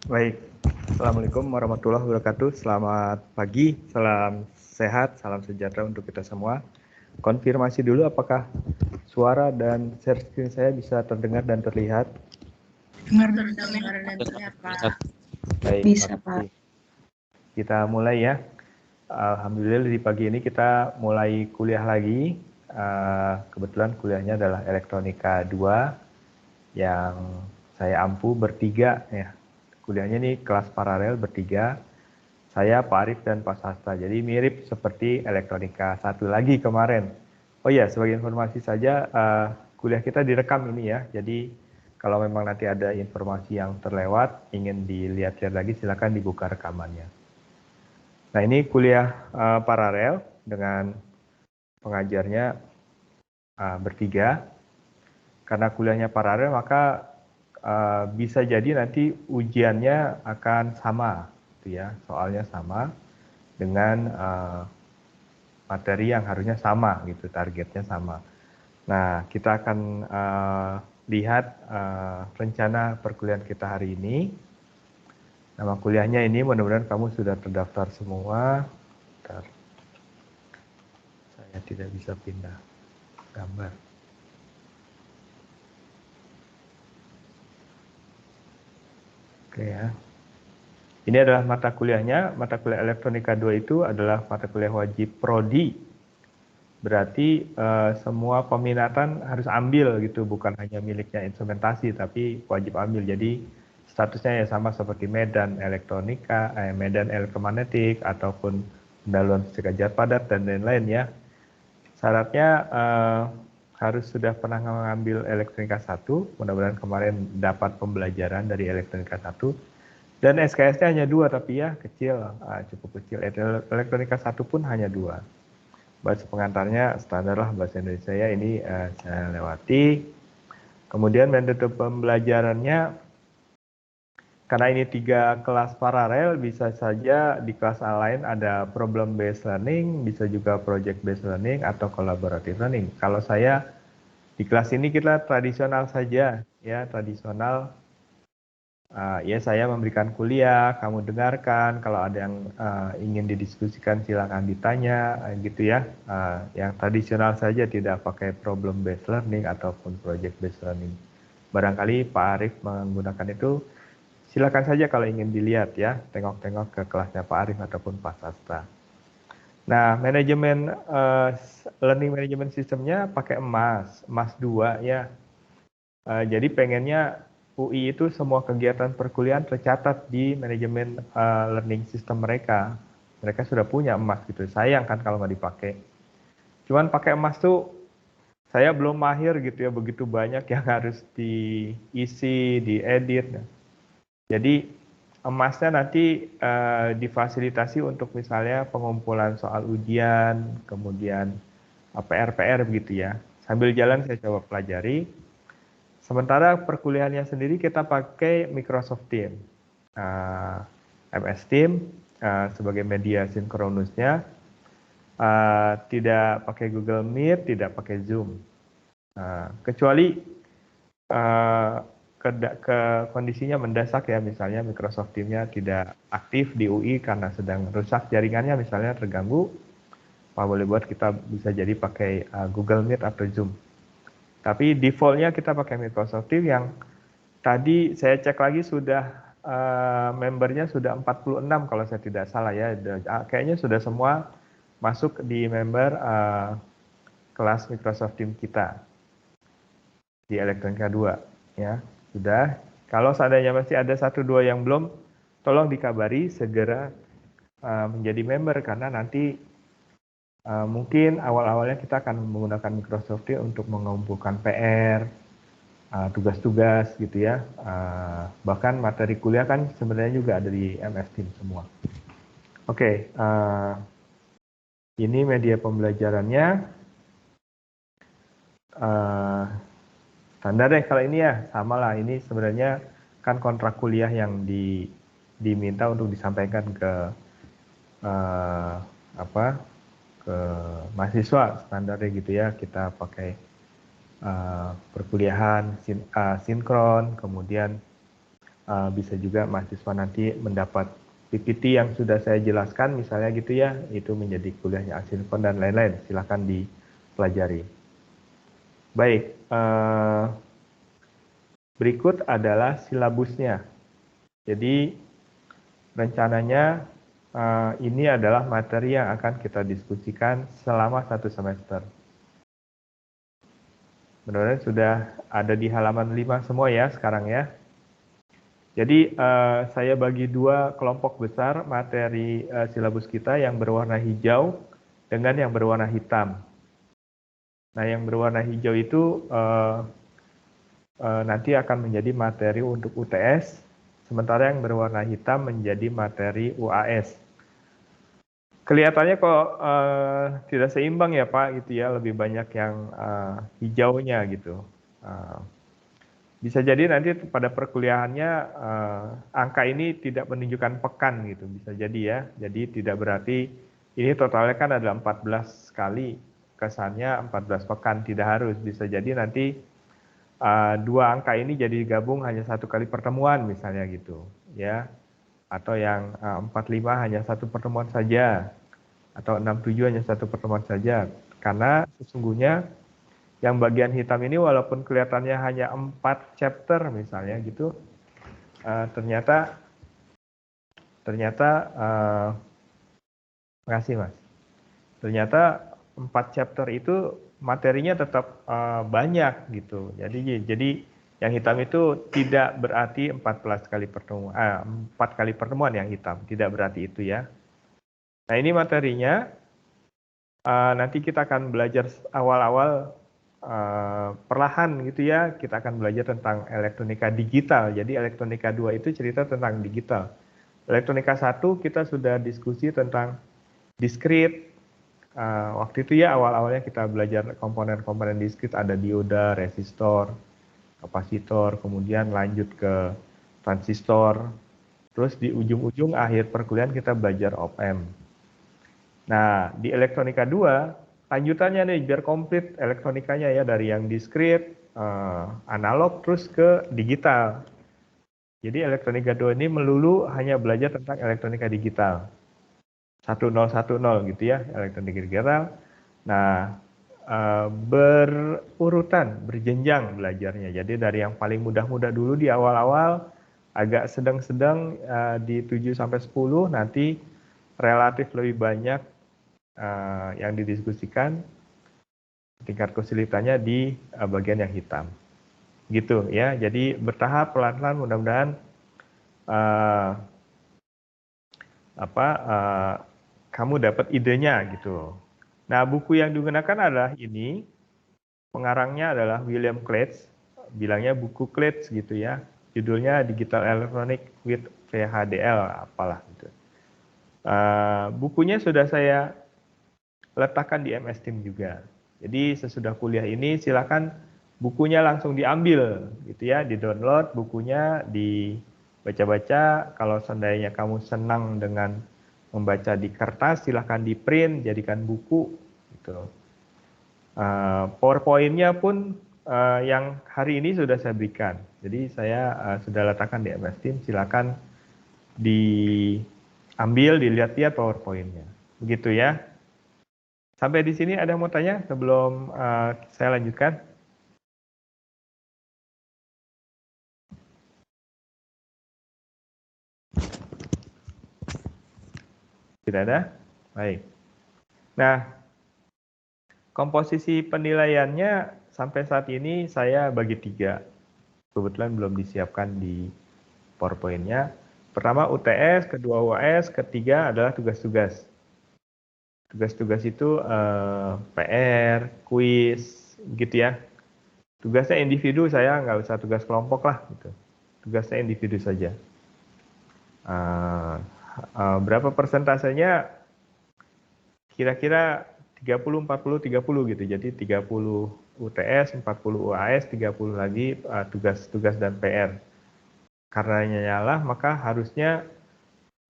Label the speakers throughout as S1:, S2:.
S1: Baik, Assalamualaikum warahmatullahi wabarakatuh. Selamat pagi, salam sehat, salam sejahtera untuk kita semua. Konfirmasi dulu apakah suara dan share screen saya bisa terdengar dan terlihat?
S2: Dengar dan terlihat, Pak.
S1: Baik,
S2: Bisa, Pak.
S1: kita mulai ya. Alhamdulillah di pagi ini kita mulai kuliah lagi. Kebetulan kuliahnya adalah Elektronika 2 yang saya ampu bertiga ya. Kuliahnya ini kelas paralel bertiga. Saya, Pak Arif, dan Pak Sasta. Jadi mirip seperti Elektronika 1 lagi kemarin. Oh iya, sebagai informasi saja, kuliah kita direkam ini ya. Jadi kalau memang nanti ada informasi yang terlewat, ingin dilihat-lihat lagi, silakan dibuka rekamannya. Nah ini kuliah paralel dengan pengajarnya bertiga. Karena kuliahnya paralel, maka bisa jadi nanti ujiannya akan sama, gitu ya. Soalnya sama dengan materi yang harusnya sama, gitu, targetnya sama. Nah, kita akan lihat rencana perkuliahan kita hari ini. Nama kuliahnya ini mudah-mudahan kamu sudah terdaftar semua. Bentar. Saya tidak bisa pindah gambar. Oke ya. Ini adalah mata kuliahnya. Mata kuliah Elektronika 2 itu adalah mata kuliah wajib prodi. Berarti semua peminatan harus ambil gitu, bukan hanya miliknya instrumentasi, tapi wajib ambil. Jadi statusnya ya sama seperti medan elektronika, medan elektromagnetik, ataupun pendahuluan fisika zat padat, dan lain-lain ya. Syaratnya harus sudah pernah mengambil elektronika 1, mudah-mudahan kemarin dapat pembelajaran dari elektronika 1. Dan SKS-nya hanya 2, tapi ya kecil, cukup kecil. Elektronika 1 pun hanya 2. Bahasa pengantarnya standar lah bahasa Indonesia ya, ini saya lewati. Kemudian metode pembelajarannya, karena ini 3 kelas paralel, bisa saja di kelas lain ada problem based learning, bisa juga project based learning, atau collaborative learning. Kalau saya di kelas ini kita tradisional saja ya, tradisional. Ya saya memberikan kuliah, kamu dengarkan, kalau ada yang ingin didiskusikan silakan ditanya, gitu ya. Yang tradisional saja, tidak pakai problem based learning ataupun project based learning. Barangkali Pak Arif menggunakan itu, silakan saja kalau ingin dilihat ya, tengok-tengok ke kelasnya Pak Arif ataupun Pak Sasta. Nah, manajemen learning management systemnya pakai emas 2 ya. Jadi pengennya UI itu semua kegiatan perkuliahan tercatat di manajemen learning system mereka. Mereka sudah punya emas gitu. Sayang kan kalau nggak dipakai. Cuman pakai emas tuh saya belum mahir gitu ya. Begitu banyak yang harus diisi, diedit. Jadi emasnya nanti difasilitasi untuk misalnya pengumpulan soal ujian, kemudian PR-PR begitu ya. Sambil jalan saya coba pelajari. Sementara perkuliahannya sendiri kita pakai Microsoft Teams, MS Teams sebagai media sinkronusnya, tidak pakai Google Meet, tidak pakai Zoom. Kecuali ke kondisinya mendesak ya, misalnya Microsoft Teams-nya tidak aktif di UI karena sedang rusak jaringannya, misalnya terganggu, boleh buat kita bisa jadi pakai Google Meet atau Zoom. Tapi defaultnya kita pakai Microsoft Teams yang tadi saya cek lagi sudah membernya sudah 46 kalau saya tidak salah ya. Kayaknya sudah semua masuk di member kelas Microsoft Teams kita di Elektronika 2 ya. Sudah. Kalau seandainya masih ada 1-2 yang belum, tolong dikabari segera menjadi member, karena nanti mungkin awal-awalnya kita akan menggunakan Microsoft Teams untuk mengumpulkan PR, tugas-tugas gitu ya. Bahkan materi kuliah kan sebenarnya juga ada di MS Teams semua. Oke, ini media pembelajarannya. Standar deh kalau ini ya, sama lah. Ini sebenarnya kan kontrak kuliah yang diminta untuk disampaikan ke ke mahasiswa, standarnya gitu ya. Kita pakai perkuliahan sinkron, kemudian Bisa juga mahasiswa nanti mendapat PPT yang sudah saya jelaskan misalnya gitu ya, itu menjadi kuliahnya asinkron dan lain-lain. Silakan dipelajari. Baik, berikut adalah silabusnya. Jadi rencananya ini adalah materi yang akan kita diskusikan selama 1 semester. Mudah-mudahan sudah ada di halaman 5 semua ya sekarang ya. Jadi saya bagi 2 kelompok besar materi silabus kita, yang berwarna hijau dengan yang berwarna hitam. Nah, yang berwarna hijau itu nanti akan menjadi materi untuk UTS, sementara yang berwarna hitam menjadi materi UAS. Kelihatannya kok tidak seimbang ya Pak, gitu ya, lebih banyak yang hijaunya gitu. Bisa jadi nanti pada perkuliahannya angka ini tidak menunjukkan pekan gitu, bisa jadi ya. Jadi tidak berarti ini totalnya kan ada 14 kali, kesannya 14 pekan, tidak harus. Bisa jadi nanti 2 angka ini jadi gabung hanya 1 kali pertemuan misalnya gitu ya. Atau yang 45 hanya 1 pertemuan saja, atau 67 hanya 1 pertemuan saja. Karena sesungguhnya yang bagian hitam ini walaupun kelihatannya hanya 4 chapter misalnya gitu, ternyata makasih Mas. Ternyata 4 chapter itu materinya tetap banyak gitu. Jadi yang hitam itu tidak berarti 14 kali pertemuan, 4 kali pertemuan yang hitam, tidak berarti itu ya. Nah, ini materinya nanti kita akan belajar awal-awal perlahan gitu ya, kita akan belajar tentang elektronika digital. Jadi elektronika 2 itu cerita tentang digital. Elektronika 1 kita sudah diskusi tentang discrete. Waktu itu ya awal-awalnya kita belajar komponen-komponen discrete, ada dioda, resistor, kapasitor, kemudian lanjut ke transistor. Terus di ujung-ujung akhir perkuliahan kita belajar op-amp. Nah, di elektronika 2 lanjutannya nih biar komplit elektronikanya ya, dari yang discrete, analog terus ke digital. Jadi elektronika 2 ini melulu hanya belajar tentang elektronika digital. 1010 gitu ya, elektronika digital. Nah, berurutan, berjenjang belajarnya. Jadi dari yang paling mudah-mudah dulu di awal-awal, agak sedang-sedang di 7 sampai 10, nanti relatif lebih banyak yang didiskusikan, tingkat kesulitannya di bagian yang hitam. Gitu ya. Jadi bertahap pelan-pelan, mudah-mudahan kamu dapat idenya gitu. Nah, buku yang digunakan adalah ini. Pengarangnya adalah William Klets, bilangnya buku Klets gitu ya. Judulnya Digital Electronic with VHDL, apalah gitu. Bukunya sudah saya letakkan di MS Team juga. Jadi sesudah kuliah ini silakan bukunya langsung diambil gitu ya, di-download bukunya, dibaca-baca. Kalau seandainya kamu senang dengan membaca di kertas, silakan di-print, jadikan buku gitu. PowerPoint-nya pun yang hari ini sudah saya berikan. Jadi saya sudah letakkan di MS Team, silakan diambil, dilihat-lihat PowerPoint-nya. Begitu ya. Sampai di sini ada yang mau tanya sebelum saya lanjutkan? Tidak ada? Baik. Nah, komposisi penilaiannya sampai saat ini saya bagi 3. Kebetulan belum disiapkan di PowerPoint-nya. Pertama UTS, kedua UAS, ketiga adalah tugas-tugas. Tugas-tugas itu PR, kuis, gitu ya. Tugasnya individu, saya nggak usah tugas kelompok lah, gitu. Tugasnya individu saja. Berapa persentasenya? Kira-kira 30, 40, 30 gitu. Jadi 30 UTS, 40 UAS, 30 lagi tugas-tugas dan PR. Karenanya nyala, maka harusnya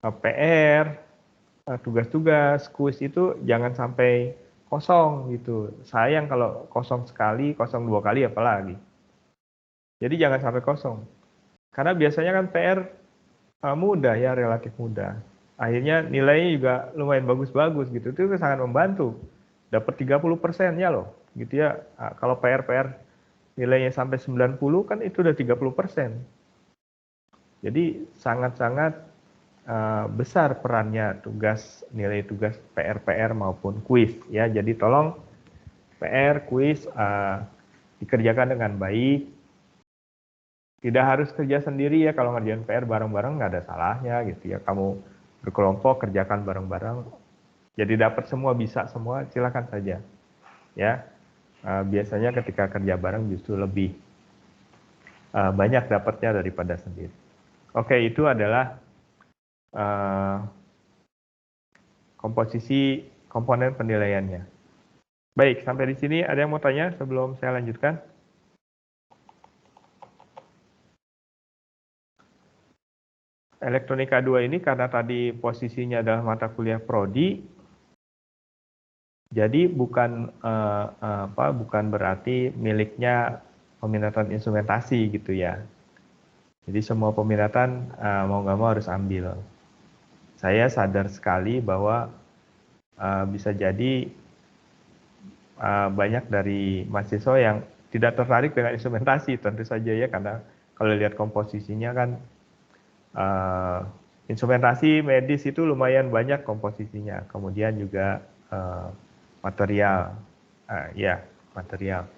S1: PR, tugas-tugas, kuis itu jangan sampai kosong gitu. Sayang kalau kosong sekali, kosong 2 kali apalagi. Jadi jangan sampai kosong. Karena biasanya kan PR mudah ya, relatif mudah. Akhirnya nilainya juga lumayan bagus-bagus gitu. Itu sangat membantu. Dapat 30%-nya loh. Gitu ya. Kalau PR nilainya sampai 90 kan itu udah 30%. Jadi sangat-sangat besar perannya nilai tugas PR maupun kuis ya. Jadi tolong PR, kuis dikerjakan dengan baik. Tidak harus kerja sendiri ya, kalau ngerjain PR bareng-bareng nggak ada salahnya gitu ya. Kamu berkelompok kerjakan bareng-bareng. Jadi dapat semua, bisa semua, silakan saja. Ya, biasanya ketika kerja bareng justru lebih banyak dapatnya daripada sendiri. Oke, itu adalah komposisi komponen penilaiannya. Baik, sampai di sini ada yang mau tanya sebelum saya lanjutkan? Elektronika 2 ini karena tadi posisinya adalah mata kuliah prodi, jadi bukan berarti miliknya peminatan instrumentasi gitu ya. Jadi semua peminatan mau nggak mau harus ambil. Saya sadar sekali bahwa bisa jadi banyak dari mahasiswa yang tidak tertarik dengan instrumentasi, tentu saja ya, karena kalau lihat komposisinya kan instrumentasi medis itu lumayan banyak komposisinya, kemudian juga material, material.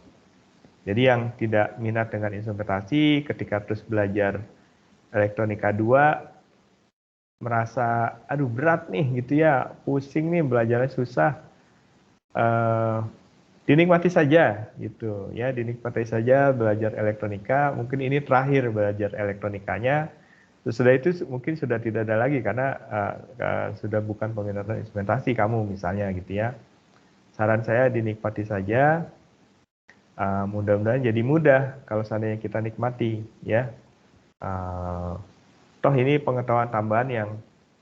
S1: Jadi yang tidak minat dengan instrumentasi ketika terus belajar elektronika 2 merasa aduh berat nih gitu ya, pusing nih belajarnya susah, dinikmati saja gitu ya, dinikmati saja belajar elektronika. Mungkin ini terakhir belajar elektronikanya. Sesudah itu mungkin sudah tidak ada lagi karena sudah bukan peminatan instrumentasi kamu misalnya gitu ya. Saran saya dinikmati saja. Mudah-mudahan jadi mudah kalau seandainya kita nikmati ya. Toh ini pengetahuan tambahan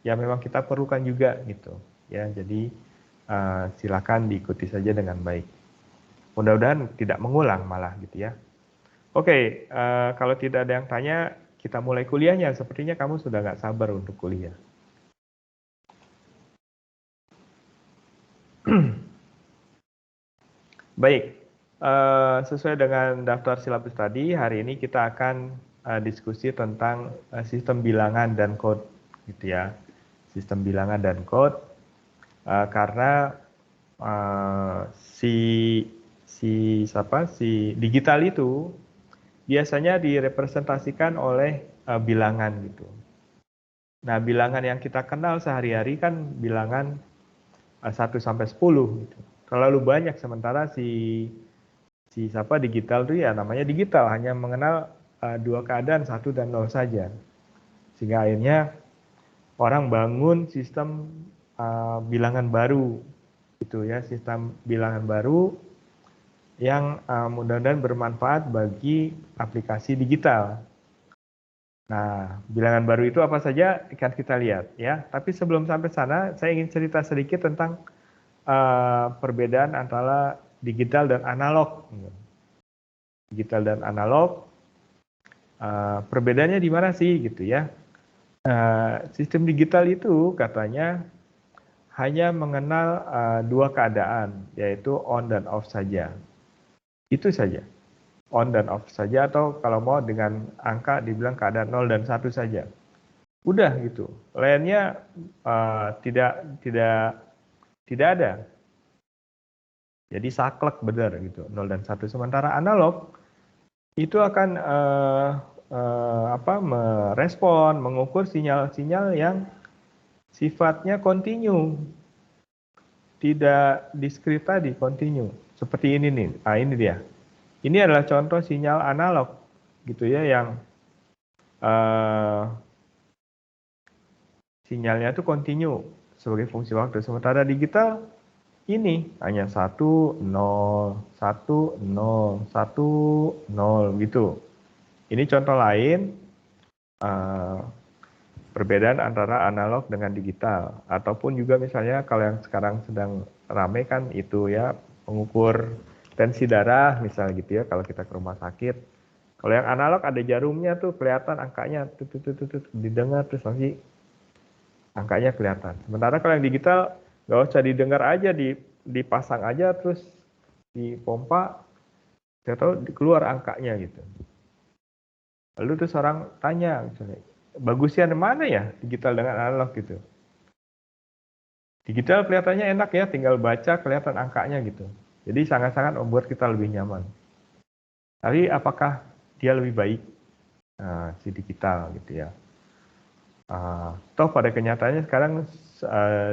S1: yang memang kita perlukan juga gitu ya. Jadi silakan diikuti saja dengan baik. Mudah-mudahan tidak mengulang malah gitu ya. Oke, kalau tidak ada yang tanya, kita mulai kuliahnya. Sepertinya kamu sudah nggak sabar untuk kuliah. Baik, sesuai dengan daftar silabus tadi, hari ini kita akan diskusi tentang sistem bilangan dan code, gitu ya. Sistem bilangan dan code, karena si digital itu biasanya direpresentasikan oleh bilangan gitu. Nah, bilangan yang kita kenal sehari-hari kan bilangan 1 sampai 10 gitu. Terlalu banyak, sementara si digital itu ya namanya digital, hanya mengenal 2 keadaan, 1 dan 0 saja. Sehingga akhirnya orang bangun sistem bilangan baru gitu ya, sistem bilangan baru yang mudah-mudahan bermanfaat bagi aplikasi digital. Nah, bilangan baru itu apa saja akan kita lihat ya. Tapi sebelum sampai sana, saya ingin cerita sedikit tentang perbedaan antara digital dan analog. Digital dan analog, perbedaannya di mana sih gitu ya. Sistem digital itu katanya hanya mengenal 2 keadaan, yaitu on dan off saja. Itu saja, on dan off saja, atau kalau mau dengan angka dibilang keadaan 0 dan 1 saja. Udah gitu, lainnya tidak ada. Jadi saklek benar gitu, 0 dan 1. Sementara analog itu akan merespon, mengukur sinyal-sinyal yang sifatnya kontinu, tidak diskrit tadi, kontinu. Seperti ini nih, ini dia. Ini adalah contoh sinyal analog gitu ya, yang sinyalnya itu kontinu sebagai fungsi waktu. Sementara digital ini hanya 1, 0, 1, 0, 1, 0 gitu. Ini contoh lain perbedaan antara analog dengan digital. Ataupun juga misalnya kalau yang sekarang sedang ramai kan itu ya, mengukur tensi darah misalnya gitu ya, kalau kita ke rumah sakit. Kalau yang analog ada jarumnya tuh kelihatan angkanya, didengar terus nanti angkanya kelihatan. Sementara kalau yang digital nggak usah didengar aja, dipasang aja terus dipompa, saya tahu keluar angkanya gitu. Lalu terus orang tanya misalnya, bagusnya mana ya digital dengan analog gitu. Digital kelihatannya enak ya, tinggal baca kelihatan angkanya gitu. Jadi sangat-sangat membuat kita lebih nyaman. Tapi apakah dia lebih baik si digital gitu ya? Toh pada kenyataannya sekarang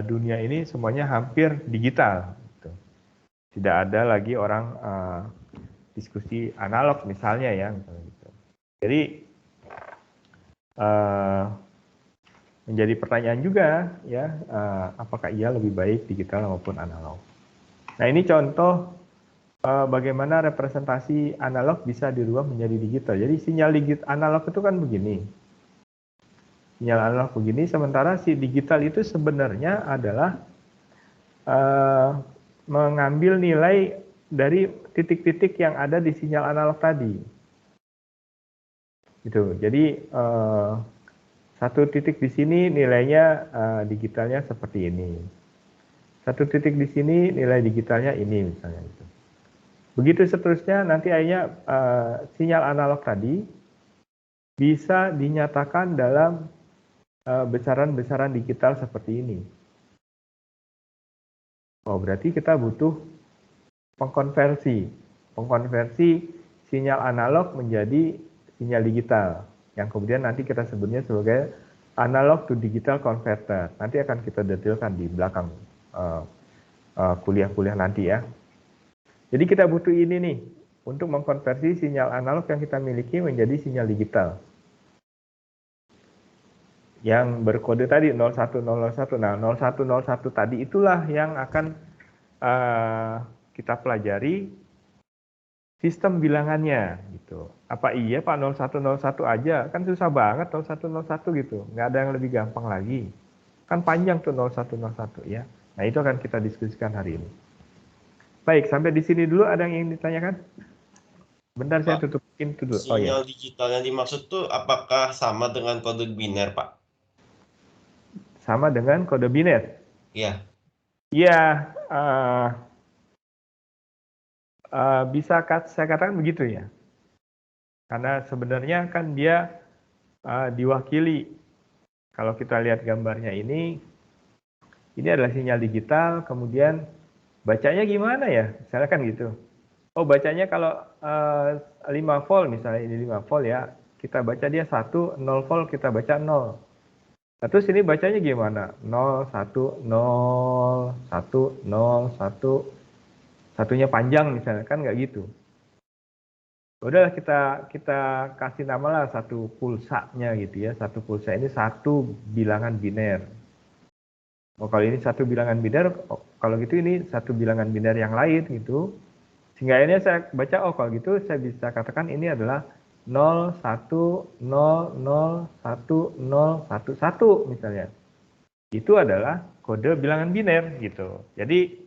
S1: dunia ini semuanya hampir digital. Gitu. Tidak ada lagi orang diskusi analog misalnya ya. Misalnya gitu. Jadi menjadi pertanyaan juga ya, apakah ia lebih baik digital maupun analog. Nah ini contoh bagaimana representasi analog bisa dirubah menjadi digital. Jadi sinyal analog itu kan begini. Sinyal analog begini, sementara si digital itu sebenarnya adalah mengambil nilai dari titik-titik yang ada di sinyal analog tadi. Gitu. Jadi satu titik di sini nilainya digitalnya seperti ini. Satu titik di sini nilai digitalnya ini misalnya. Gitu. Begitu seterusnya nanti akhirnya sinyal analog tadi bisa dinyatakan dalam besaran-besaran digital seperti ini. Oh, berarti kita butuh pengkonversi sinyal analog menjadi sinyal digital, yang kemudian nanti kita sebutnya sebagai analog to digital converter. Nanti akan kita detailkan di belakang kuliah-kuliah nanti ya. Jadi kita butuh ini nih, untuk mengkonversi sinyal analog yang kita miliki menjadi sinyal digital. Yang berkode tadi 01001. Nah, 0101 tadi itulah yang akan kita pelajari sistem bilangannya gitu. Apa iya Pak 0101 aja? Kan susah banget 0101 gitu. Nggak ada yang lebih gampang lagi. Kan panjang tuh 0101 ya. Nah, itu akan kita diskusikan hari ini. Baik, sampai di sini dulu ada yang ingin ditanyakan? Bentar, saya tutup pintu dulu. Oh ya.
S3: Sinyal digital yang dimaksud tuh apakah sama dengan kode biner, Pak?
S1: Sama dengan kode biner?
S3: Iya.
S1: Iya, bisa saya katakan begitu ya. Karena sebenarnya kan dia diwakili. Kalau kita lihat gambarnya ini adalah sinyal digital, kemudian bacanya gimana ya? Misalnya kan gitu. Oh, bacanya kalau 5 volt misalnya, ini 5 volt ya, kita baca dia 1, 0 volt kita baca 0. Nah, terus ini bacanya gimana? 0, 1, 0, 1, 0, 1, satunya panjang misalnya, kan nggak gitu. Udahlah kita kasih nama lah satu pulsanya gitu ya, satu pulsa ini satu bilangan biner. Oh, kalau ini satu bilangan biner, kalau gitu ini satu bilangan biner yang lain gitu. Sehingga akhirnya saya baca, oh kalau gitu saya bisa katakan ini adalah 0, 1, 0, 0, 1, 0, 1, 1 misalnya. Itu adalah kode bilangan biner gitu. Jadi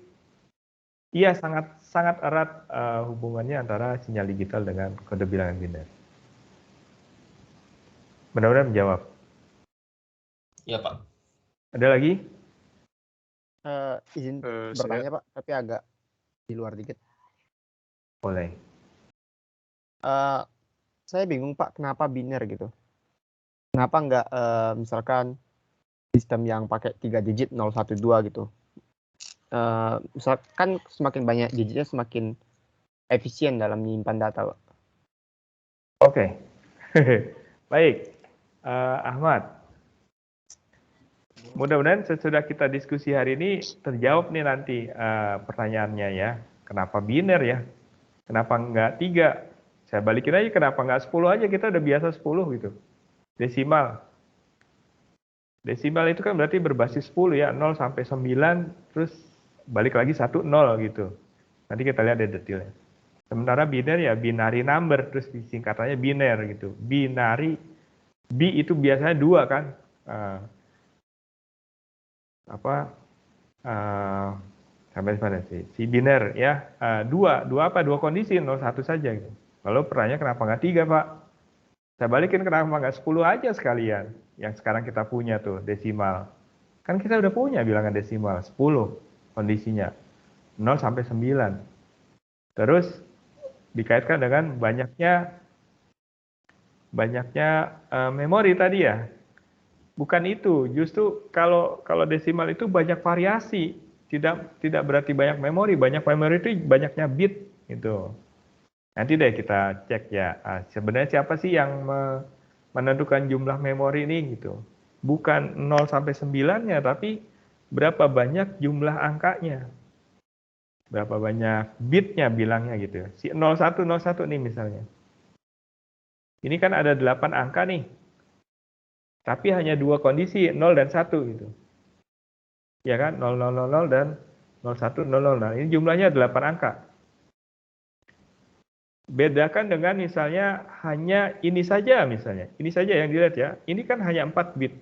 S1: iya sangat erat hubungannya antara sinyal digital dengan kode bilangan biner. Mudah-mudahan menjawab.
S3: Iya, Pak.
S1: Ada lagi?
S4: Izin bertanya Pak, tapi agak di luar dikit.
S1: Boleh.
S4: Saya bingung Pak, kenapa biner gitu? Kenapa nggak misalkan sistem yang pakai 3 digit 012 gitu? Misalkan semakin banyak digitnya semakin efisien dalam menyimpan data, Pak.
S1: Oke. Baik. Ahmad. Mudah-mudahan sesudah kita diskusi hari ini terjawab nih nanti pertanyaannya ya. Kenapa biner ya? Kenapa nggak 3? Saya balikin aja, kenapa nggak 10 aja? Kita udah biasa 10 gitu. Desimal. Desimal itu kan berarti berbasis 10 ya. 0 sampai 9, terus balik lagi 1, 0 gitu. Nanti kita lihat deh detailnya. Sementara biner ya binary number, terus singkatannya biner gitu. Binary, B itu biasanya 2 kan. Sampai mana sih? Si biner ya, dua kondisi, 01 saja gitu. Lalu perannya kenapa nggak 3, Pak? Saya balikin kenapa nggak 10 aja sekalian? Yang sekarang kita punya tuh, desimal. Kan kita udah punya bilangan desimal, 10 kondisinya. 0 sampai 9. Terus dikaitkan dengan banyaknya memori tadi ya. Bukan itu, justru kalau desimal itu banyak variasi. Tidak berarti banyak memori itu banyaknya bit gitu. Nanti deh kita cek ya, sebenarnya siapa sih yang menentukan jumlah memori ini gitu. Bukan 0 sampai 9-nya, tapi berapa banyak jumlah angkanya. Berapa banyak bitnya bilangnya gitu. Si 01 nih misalnya. Ini kan ada 8 angka nih. Tapi hanya 2 kondisi, 0 dan 1 gitu. Ya kan, 0000 dan 0100. Nah, ini jumlahnya 8 angka. Bedakan dengan misalnya hanya ini saja misalnya. Ini saja yang dilihat ya. Ini kan hanya 4 bit.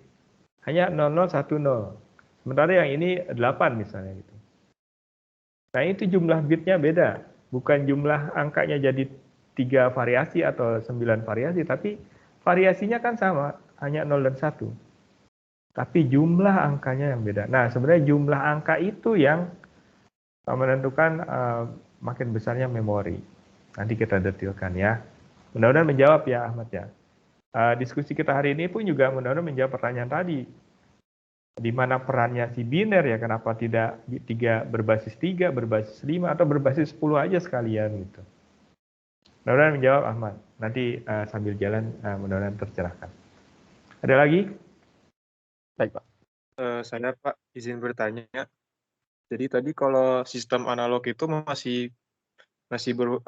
S1: Hanya 0010. Sementara yang ini 8 misalnya gitu. Nah, itu jumlah bitnya beda. Bukan jumlah angkanya jadi 3 variasi atau 9 variasi, tapi variasinya kan sama, hanya 0 dan 1. Tapi jumlah angkanya yang beda. Nah, sebenarnya jumlah angka itu yang menentukan makin besarnya memori. Nanti kita detailkan ya. Mudah-mudahan menjawab ya Ahmad ya. Diskusi kita hari ini pun juga mudah-mudahan menjawab pertanyaan tadi. Di mana perannya si biner ya, kenapa tidak 3 berbasis 5 atau berbasis 10 aja sekalian gitu. Mudah-mudahan menjawab Ahmad. Nanti sambil jalan mudah-mudahan tercerahkan. Ada lagi?
S4: Baik, Pak.
S5: Saya Pak izin bertanya. Jadi tadi kalau sistem analog itu masih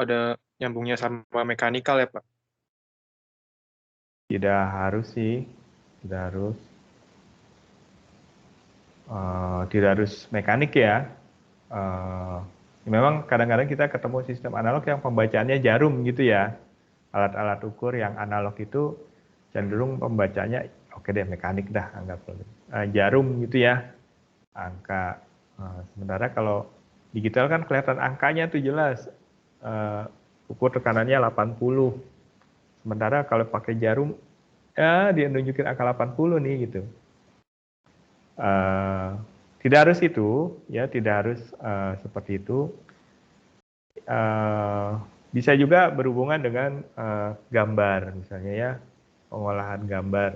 S5: ada nyambungnya sama mekanikal ya Pak?
S1: Tidak harus sih, tidak harus mekanik ya. Memang kadang-kadang kita ketemu sistem analog yang pembacaannya jarum gitu ya. Alat-alat ukur yang analog itu cenderung pembacanya oke deh mekanik dah anggap jarum gitu ya, angka. Sementara kalau digital kan kelihatan angkanya tuh jelas. Ukur tekanannya 80. Sementara kalau pakai jarum, dia nunjukin angka 80 nih gitu. Tidak harus itu, ya tidak harus seperti itu. Bisa juga berhubungan dengan gambar, misalnya ya, pengolahan gambar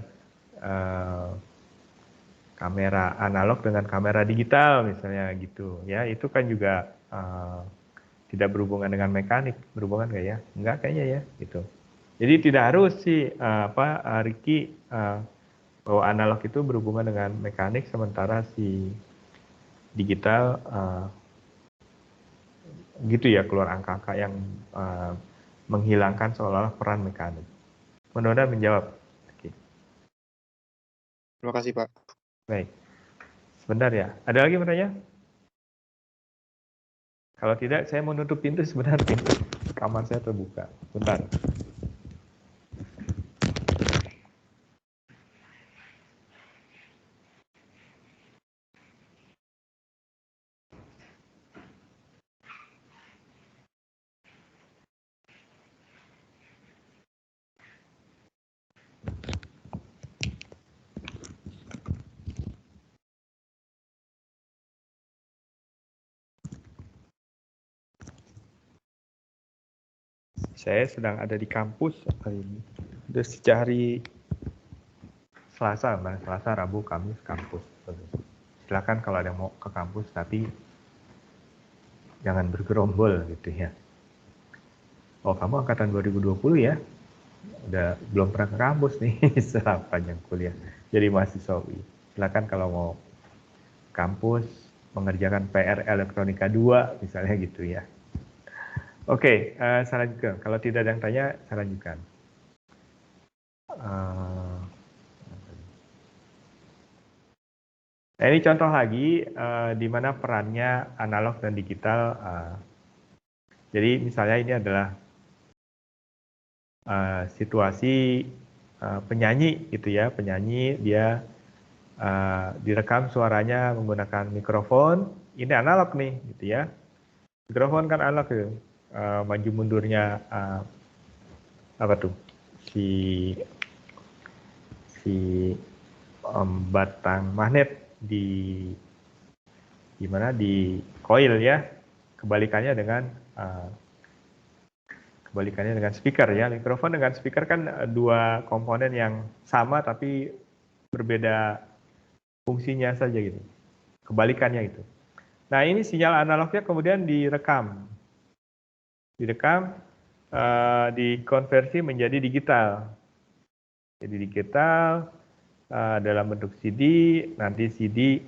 S1: kamera analog dengan kamera digital, misalnya gitu. Ya, itu kan juga tidak berhubungan dengan mekanik, berhubungan nggak ya? Enggak kayaknya ya, gitu. Jadi tidak harus sih Ricky bahwa analog itu berhubungan dengan mekanik, sementara si digital gitu ya, keluar angka-angka yang menghilangkan seolah-olah peran mekanik. Mudah-mudahan menjawab. Oke.
S5: Terima kasih Pak.
S1: Baik. Sebentar ya. Ada lagi pertanyaan? Kalau tidak, saya mau nutup pintu sebentar. Pintu kamar saya terbuka. Bentar. Saya sedang ada di kampus hari ini. Udah sejak hari Selasa, Rabu, Kamis kampus. Silakan kalau ada yang mau ke kampus, tapi jangan bergerombol gitu ya. Oh, kamu angkatan 2020 ya? Udah belum pernah ke kampus nih selama panjang kuliah. Jadi mahasiswa UI. Silakan kalau mau kampus mengerjakan PR elektronika 2 misalnya gitu ya. Oke, saya lanjutkan. Kalau tidak ada yang tanya, saya lanjutkan. Nah, ini contoh lagi di mana perannya analog dan digital. Jadi misalnya ini adalah situasi penyanyi gitu ya, penyanyi dia direkam suaranya menggunakan mikrofon. Ini analog nih gitu ya. Mikrofon kan analog gitu. Maju mundurnya apa tuh? Si batang magnet di mana di coil ya. Kebalikannya dengan speaker ya. Mikrofon dengan speaker kan dua komponen yang sama tapi berbeda fungsinya saja gitu. Kebalikannya itu. Nah, ini sinyal analognya kemudian direkam. Dikonversi menjadi digital. Jadi digital dalam bentuk CD, nanti CD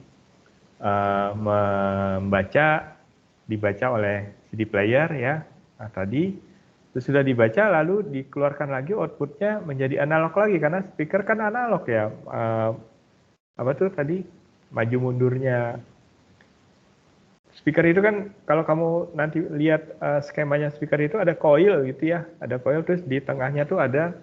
S1: dibaca oleh CD player ya. Nah, tadi itu sudah dibaca lalu dikeluarkan lagi outputnya menjadi analog lagi karena speaker kan analog ya. Apa tuh tadi maju mundurnya speaker itu kan kalau kamu nanti lihat skemanya speaker itu ada coil gitu ya, ada coil terus di tengahnya tuh ada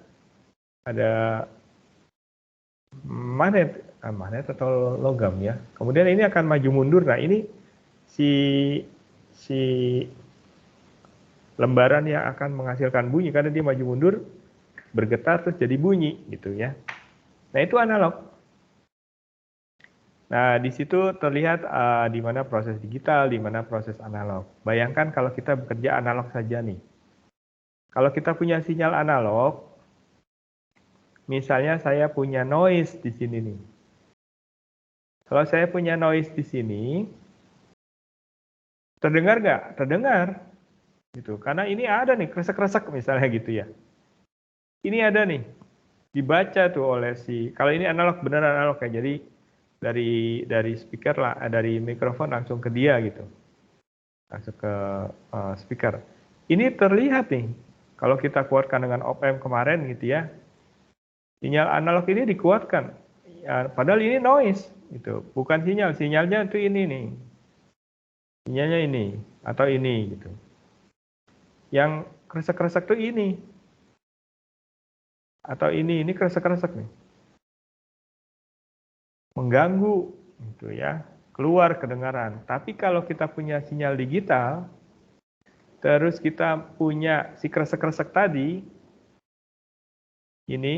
S1: magnet atau logam ya. Kemudian ini akan maju mundur. Nah ini si lembaran yang akan menghasilkan bunyi karena dia maju mundur bergetar terus jadi bunyi gitu ya. Nah itu analog. Nah, di situ terlihat di mana proses digital, di mana proses analog. Bayangkan kalau kita bekerja analog saja nih. Kalau kita punya sinyal analog, misalnya saya punya noise di sini nih. Kalau saya punya noise di sini, terdengar nggak? Terdengar. Gitu. Karena ini ada nih, kresek-kresek misalnya gitu ya. Ini ada nih, dibaca tuh oleh kalau ini analog, beneran analog ya, jadi dari speaker lah, dari mikrofon langsung ke dia gitu, langsung ke speaker. Ini terlihat nih, kalau kita kuatkan dengan op-amp kemarin gitu ya, sinyal analog ini dikuatkan, ya, padahal ini noise gitu, bukan sinyalnya itu ini nih, sinyalnya ini atau ini gitu, yang kresek-kresek tuh ini atau ini kresek-kresek nih. Mengganggu gitu ya, keluar kedengaran. Tapi kalau kita punya sinyal digital, terus kita punya si kresek-kresek tadi, ini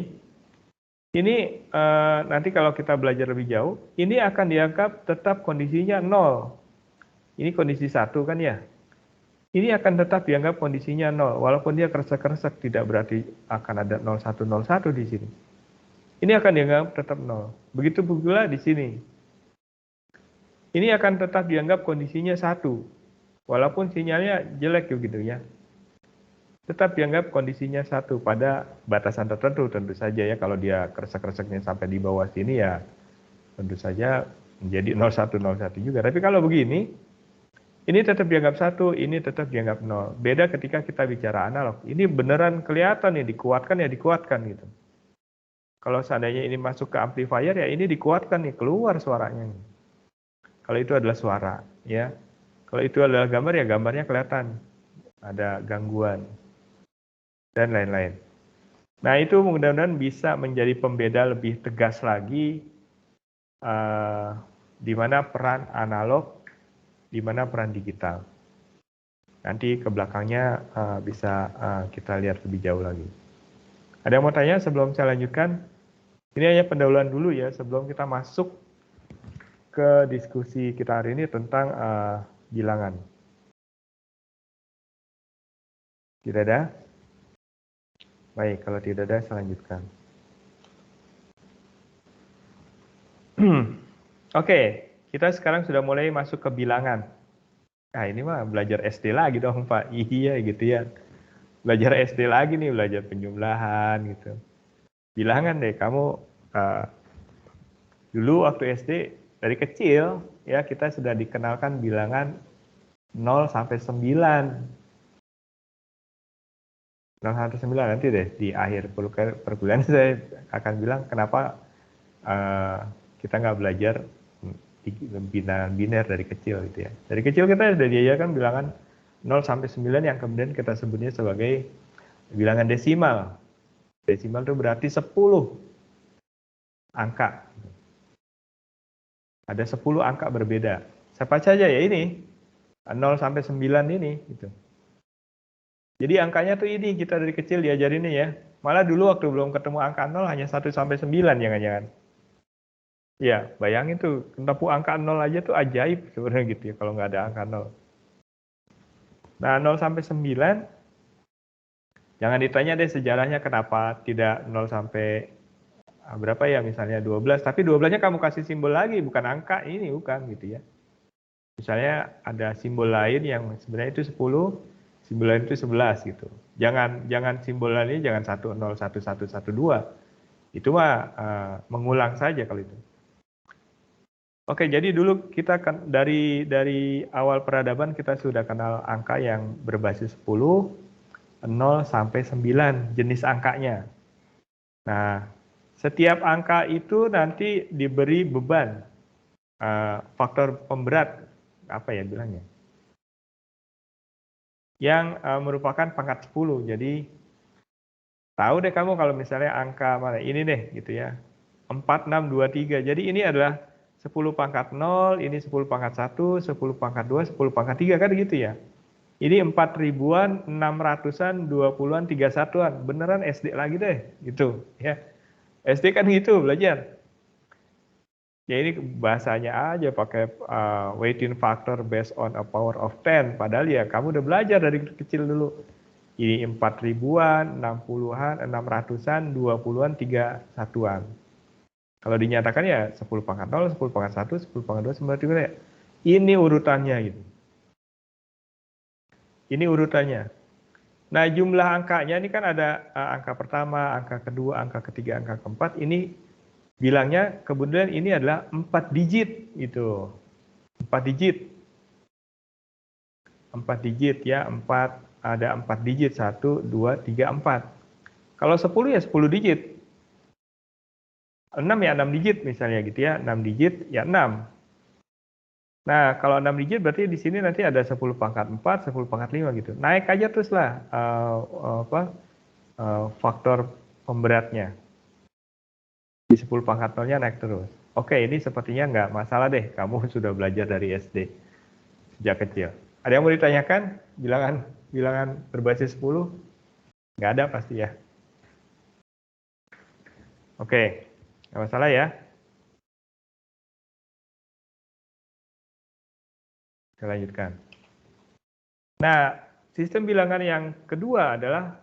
S1: nanti kalau kita belajar lebih jauh, ini akan dianggap tetap kondisinya 0. Ini kondisi 1 kan ya. Ini akan tetap dianggap kondisinya 0, walaupun dia kresek-kresek, tidak berarti akan ada 0101 di sini. Ini akan dianggap tetap 0. Begitu pula di sini. Ini akan tetap dianggap kondisinya 1. Walaupun sinyalnya jelek gitu ya. Tetap dianggap kondisinya 1 pada batasan tertentu tentu saja ya. Kalau dia kresek-kreseknya sampai di bawah sini ya tentu saja menjadi 0101 juga. Tapi kalau begini, ini tetap dianggap 1, ini tetap dianggap 0. Beda ketika kita bicara analog. Ini beneran kelihatan ya, dikuatkan gitu. Kalau seandainya ini masuk ke amplifier ya ini dikuatkan nih, keluar suaranya. Kalau itu adalah suara ya. Kalau itu adalah gambar ya gambarnya kelihatan. Ada gangguan dan lain-lain. Nah itu mudah-mudahan bisa menjadi pembeda lebih tegas lagi di mana peran analog, di mana peran digital. Nanti ke belakangnya bisa kita lihat lebih jauh lagi. Ada yang mau tanya sebelum saya lanjutkan? Ini hanya pendahuluan dulu ya sebelum kita masuk ke diskusi kita hari ini tentang bilangan. Tidak ada? Baik, kalau tidak ada saya lanjutkan. Oke, kita sekarang sudah mulai masuk ke bilangan. Nah ini mah belajar SD lagi dong Pak. Iya gitu ya. Belajar SD lagi nih, belajar penjumlahan gitu. Bilangan deh, kamu dulu waktu SD dari kecil ya kita sudah dikenalkan bilangan 0 sampai 9. 0 sampai 9 nanti deh di akhir perkuliahan saya akan bilang kenapa kita nggak belajar bilangan biner dari kecil gitu ya. Dari kecil kita sudah diajarkan bilangan 0 sampai 9 yang kemudian kita sebutnya sebagai bilangan desimal. Desimal itu berarti 10 angka. Ada 10 angka berbeda. Siapa saja ya ini 0 sampai 9 ini gitu. Jadi angkanya tuh ini kita dari kecil diajarin nih ya. Malah dulu waktu belum ketemu angka 0 hanya 1 sampai 9 jangan-jangan. Ya, bayangin tuh, ketemu angka 0 aja tuh ajaib sebenarnya gitu ya kalau nggak ada angka 0. Nah, 0 sampai 9, jangan ditanya deh sejarahnya kenapa tidak 0 sampai berapa ya, misalnya 12, tapi 12-nya kamu kasih simbol lagi, bukan angka ini, bukan gitu ya. Misalnya ada simbol lain yang sebenarnya itu 10, simbol lain itu 11 gitu. Jangan simbol lain ini jangan 1, 0, 1, 1, 1, 2. Itu mah mengulang saja kalau itu. Oke, jadi dulu kita kan dari awal peradaban kita sudah kenal angka yang berbasis 10, 0 sampai 9 jenis angkanya. Nah, setiap angka itu nanti diberi beban, faktor pemberat, apa ya bilangnya, yang merupakan pangkat 10. Jadi, tahu deh kamu kalau misalnya angka mana ini deh gitu ya, 4, 6, 2, 3. Jadi ini adalah 10 pangkat 0, ini 10 pangkat 1, 10 pangkat 2, 10 pangkat 3, kan gitu ya. Ini 4 ribuan, 600-an, 20-an, 31-an. Beneran SD lagi deh, gitu ya. SD kan gitu belajar. Ya ini bahasanya aja pakai weighting factor based on a power of 10. Padahal ya kamu udah belajar dari kecil dulu. Ini 4 ribuan, 60-an, 600-an, 20-an, 31-an. Kalau dinyatakan ya 10 pangkat 0, 10 pangkat 1, 10 pangkat 2, 10 pangkat 3. Ini urutannya gitu. Ini urutannya. Nah, jumlah angkanya ini kan ada angka pertama, angka kedua, angka ketiga, angka keempat. Ini bilangnya kebetulan ini adalah 4 digit gitu. 4 digit. 4 digit ya, 4 ada 4 digit, 1, 2, 3, 4. Kalau 10 ya 10 digit. 6 ya 6 digit misalnya gitu ya, 6 digit ya 6. Nah, kalau 6 digit berarti di sini nanti ada 10 pangkat 4, 10 pangkat 5 gitu. Naik aja terus lah faktor pemberatnya. Di 10 pangkat 0-nya naik terus. Oke, ini sepertinya nggak masalah deh, kamu sudah belajar dari SD sejak kecil. Ada yang mau ditanyakan? Bilangan berbasis 10? Nggak ada pasti ya. Oke, nggak masalah ya. Kita lanjutkan. Nah, sistem bilangan yang kedua adalah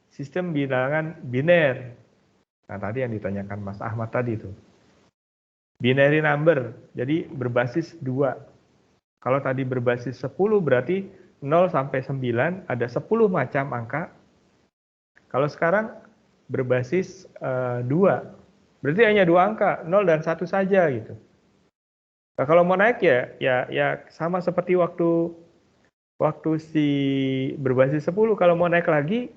S1: sistem bilangan biner. Nah, tadi yang ditanyakan Mas Ahmad tadi itu. Binary number, jadi berbasis 2. Kalau tadi berbasis 10 berarti 0 sampai 9 ada 10 macam angka. Kalau sekarang berbasis 2, berarti hanya 2 angka, 0 dan 1 saja gitu. Nah, kalau mau naik ya sama seperti waktu si berbasis 10, kalau mau naik lagi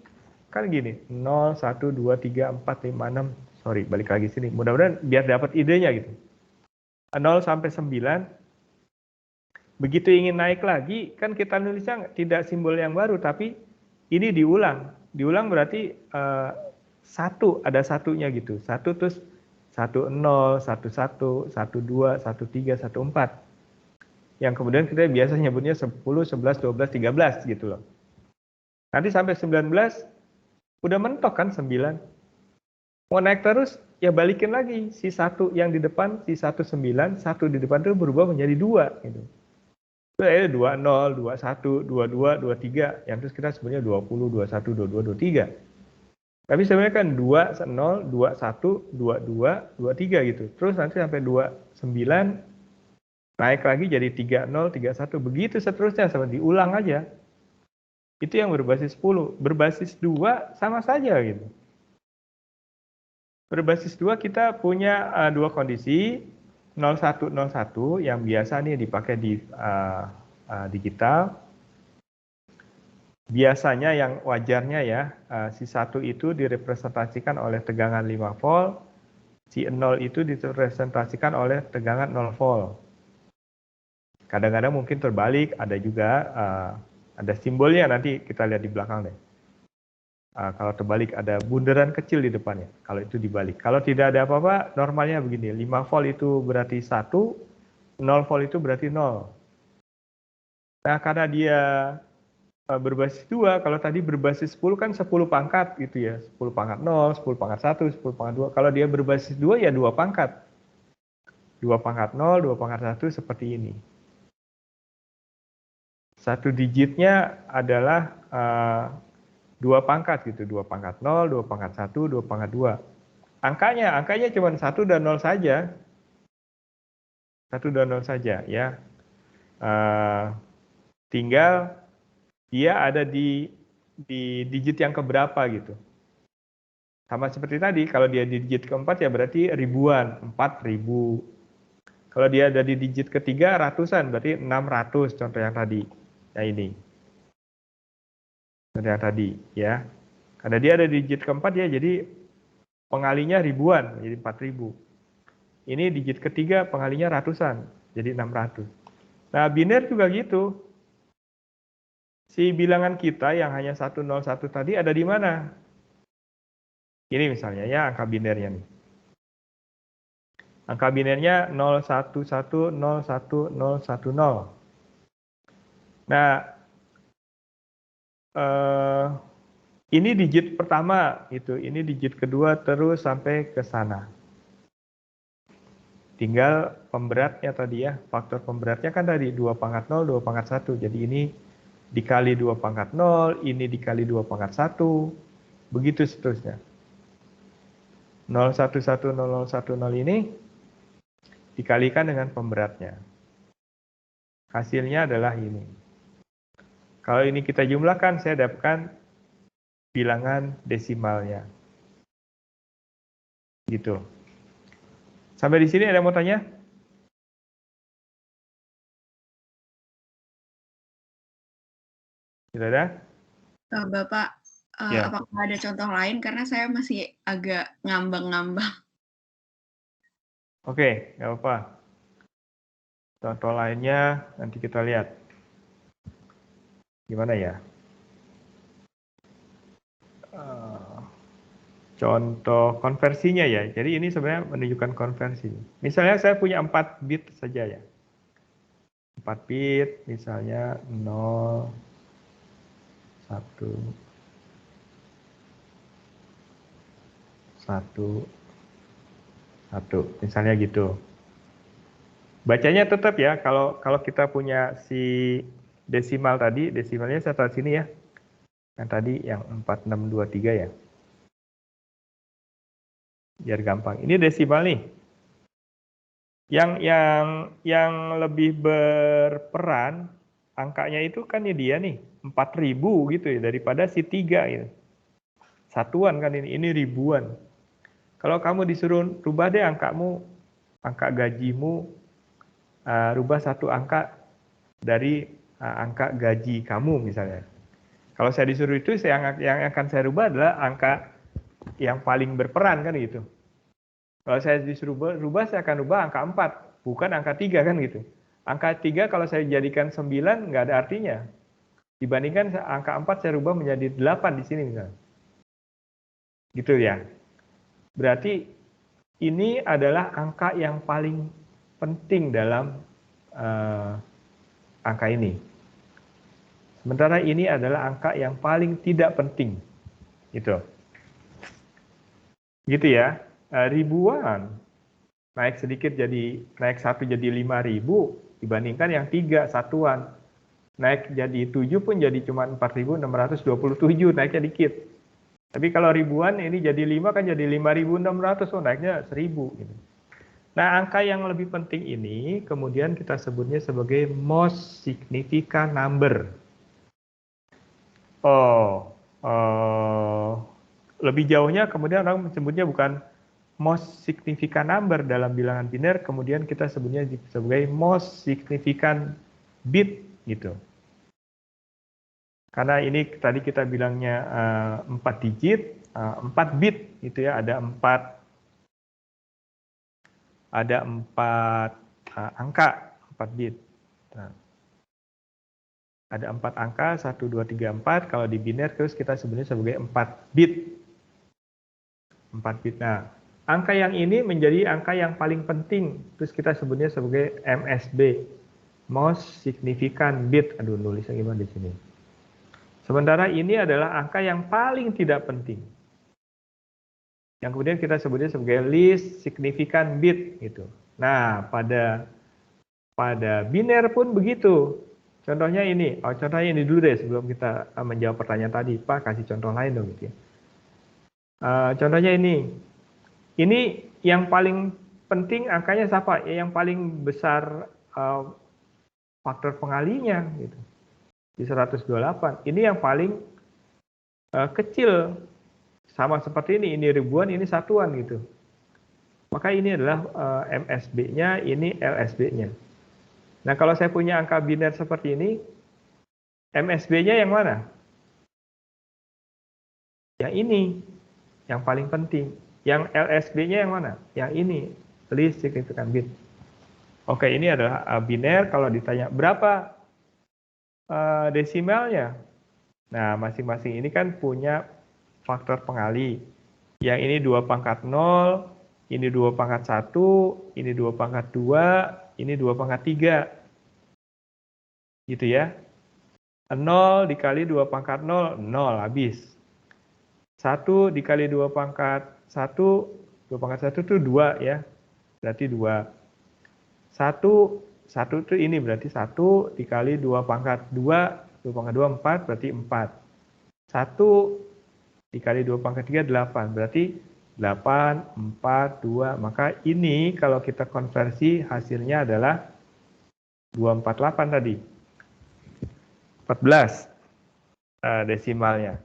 S1: kan gini, 0, 1, 2, 3, 4, 5, 6. Sorry, balik lagi sini. Mudah-mudahan biar dapat idenya gitu. 0 sampai 9. Begitu ingin naik lagi, kan kita nulisnya tidak simbol yang baru, tapi ini diulang. Diulang berarti 1, ada satunya gitu. 1 terus 1, 0, 1, 1, 1, 2, 1, 3, 1, 4. Yang kemudian kita biasa nyebutnya 10, 11, 12, 13 gitu loh. Nanti sampai 19, udah mentok kan 9. Mau naik terus, ya balikin lagi. Si 1 yang di depan, si 1, 9, 1 di depan itu berubah menjadi 2 gitu. Itu ada 20, 21, 22, 23, yang terus kita sebenarnya 20, 21, 22, 23. Tapi sebenarnya kan 2, 0, 21, 22, 23 gitu. Terus nanti sampai 29, naik lagi jadi 30, 31, begitu seterusnya, sama diulang aja. Itu yang berbasis 10. Berbasis 2 sama saja gitu. Berbasis 2 kita punya 2 kondisi, 01, 01 yang biasa nih dipakai di digital. Biasanya yang wajarnya ya, si 1 itu direpresentasikan oleh tegangan 5 volt, si 0 itu direpresentasikan oleh tegangan 0 volt. Kadang-kadang mungkin terbalik, ada juga ada simbolnya, nanti kita lihat di belakang deh. Kalau terbalik ada bundaran kecil di depannya, kalau itu dibalik. Kalau tidak ada apa-apa, normalnya begini, 5 volt itu berarti 1, 0 volt itu berarti 0. Nah, karena dia berbasis 2. Kalau tadi berbasis 10 kan 10 pangkat gitu ya. 10 pangkat 0, 10 pangkat 1, 10 pangkat 2. Kalau dia berbasis 2 ya 2 pangkat. 2 pangkat 0, 2 pangkat 1 seperti ini. Satu digitnya adalah 2 pangkat gitu. 2 pangkat 0, 2 pangkat 1, 2 pangkat 2. Angkanya cuma 1 dan 0 saja. 1 dan 0 saja ya. Tinggal dia ada di digit yang keberapa gitu. Sama seperti tadi, kalau dia di digit keempat ya berarti ribuan, 4.000. Kalau dia ada di digit ketiga ratusan, berarti 600 contoh yang tadi. Ya ini. Contoh yang tadi ya. Karena dia ada di digit keempat ya, jadi pengalinya ribuan, jadi 4.000. Ini digit ketiga pengalinya ratusan, jadi 600. Nah, biner juga gitu. Si bilangan kita yang hanya 101 tadi ada di mana? Ini misalnya ya angka binernya nih. Angka binernya 01101010. Nah, ini digit pertama itu, ini digit kedua terus sampai ke sana. Tinggal pemberatnya tadi ya, faktor pemberatnya kan tadi 2 pangkat 0, 2 pangkat 1. Jadi ini dikali 2 pangkat 0, ini dikali 2 pangkat 1, begitu seterusnya. 011010 ini dikalikan dengan pemberatnya. Hasilnya adalah ini. Kalau ini kita jumlahkan, saya dapatkan bilangan desimalnya. Gitu. Sampai di sini ada yang mau tanya? Tidak ada?
S2: Bapak,
S1: Ya.
S2: apakah ada contoh lain? Karena saya masih agak ngambang-ngambang.
S1: Oke, nggak apa-apa. Contoh lainnya nanti kita lihat. Gimana ya? Contoh konversinya ya. Jadi ini sebenarnya menunjukkan konversi. Misalnya saya punya 4 bit saja ya. 4 bit misalnya 0, 1, 1, 1. Misalnya gitu. Bacanya tetap ya, kalau kita punya si desimal tadi, desimalnya saya taruh sini ya. Yang tadi yang 4623 ya. Biar gampang. Ini desimal nih. Yang lebih berperan angkanya itu kan ya dia nih 4.000 gitu ya daripada si 3 gitu. Satuan kan ini ribuan. Kalau kamu disuruh rubah deh angkamu, angka gajimu, rubah satu angka dari angka gaji kamu misalnya. Kalau saya disuruh itu yang akan saya rubah adalah angka yang paling berperan kan gitu. Kalau saya disuruh rubah, saya akan rubah angka 4, bukan angka 3 kan gitu. Angka 3 kalau saya jadikan 9 nggak ada artinya. Dibandingkan angka 4 saya rubah menjadi 8 di sini misalnya. Gitu ya. Berarti ini adalah angka yang paling penting dalam angka ini. Sementara ini adalah angka yang paling tidak penting. Gitu. Gitu ya. Ribuan. Naik sedikit naik 1 jadi 5.000 dibandingkan yang 3 satuan. Naik jadi 7 pun jadi cuma 4.627, naiknya dikit. Tapi kalau ribuan ini jadi 5 kan jadi 5.600, naiknya 1.000 gitu. Nah, angka yang lebih penting ini kemudian kita sebutnya sebagai most significant number. Lebih jauhnya kemudian orang menyebutnya bukan most significant number dalam bilangan biner, kemudian kita sebutnya sebagai most significant bit gitu. Karena ini tadi kita bilangnya 4 digit, 4 bit gitu ya, ada 4 angka, 4 bit. Nah, ada 4 angka, 1, 2, 3, 4. Kalau di biner terus kita sebutnya sebagai 4 bit. 4 bit. Nah, angka yang ini menjadi angka yang paling penting. Terus kita sebutnya sebagai MSB. Most Significant Bit. Aduh, nulisnya gimana di sini? Sementara ini adalah angka yang paling tidak penting. Yang kemudian kita sebutnya sebagai least significant bit gitu. Nah, pada biner pun begitu. Contohnya ini, contohnya ini dulu deh sebelum kita menjawab pertanyaan tadi. Pak, kasih contoh lain dong gitu ya. Contohnya ini yang paling penting angkanya siapa? Yang paling besar faktor pengalinya gitu. Di 128. Ini yang paling kecil. Sama seperti ini ribuan, ini satuan gitu. Maka ini adalah MSB-nya, ini LSB-nya. Nah, kalau saya punya angka biner seperti ini, MSB-nya yang mana? Yang ini, yang paling penting. Yang LSB-nya yang mana? Yang ini, least significant bit. Oke, ini adalah biner. Kalau ditanya berapa desimalnya? Nah, masing-masing ini kan punya faktor pengali. Yang ini 2 pangkat 0, ini 2 pangkat 1, ini 2 pangkat 2, ini 2 pangkat 3. Gitu ya. 0 dikali 2 pangkat 0, 0 habis. 1 dikali 2 pangkat 1, 2 pangkat 1 itu 2 ya. Berarti 2. 1 itu ini berarti 1 dikali 2 pangkat 2, 2 pangkat 2, 4 berarti 4. 1 dikali 2 pangkat 3, 8. Berarti 8, 4, 2. Maka ini kalau kita konversi hasilnya adalah 248 tadi. 14 desimalnya.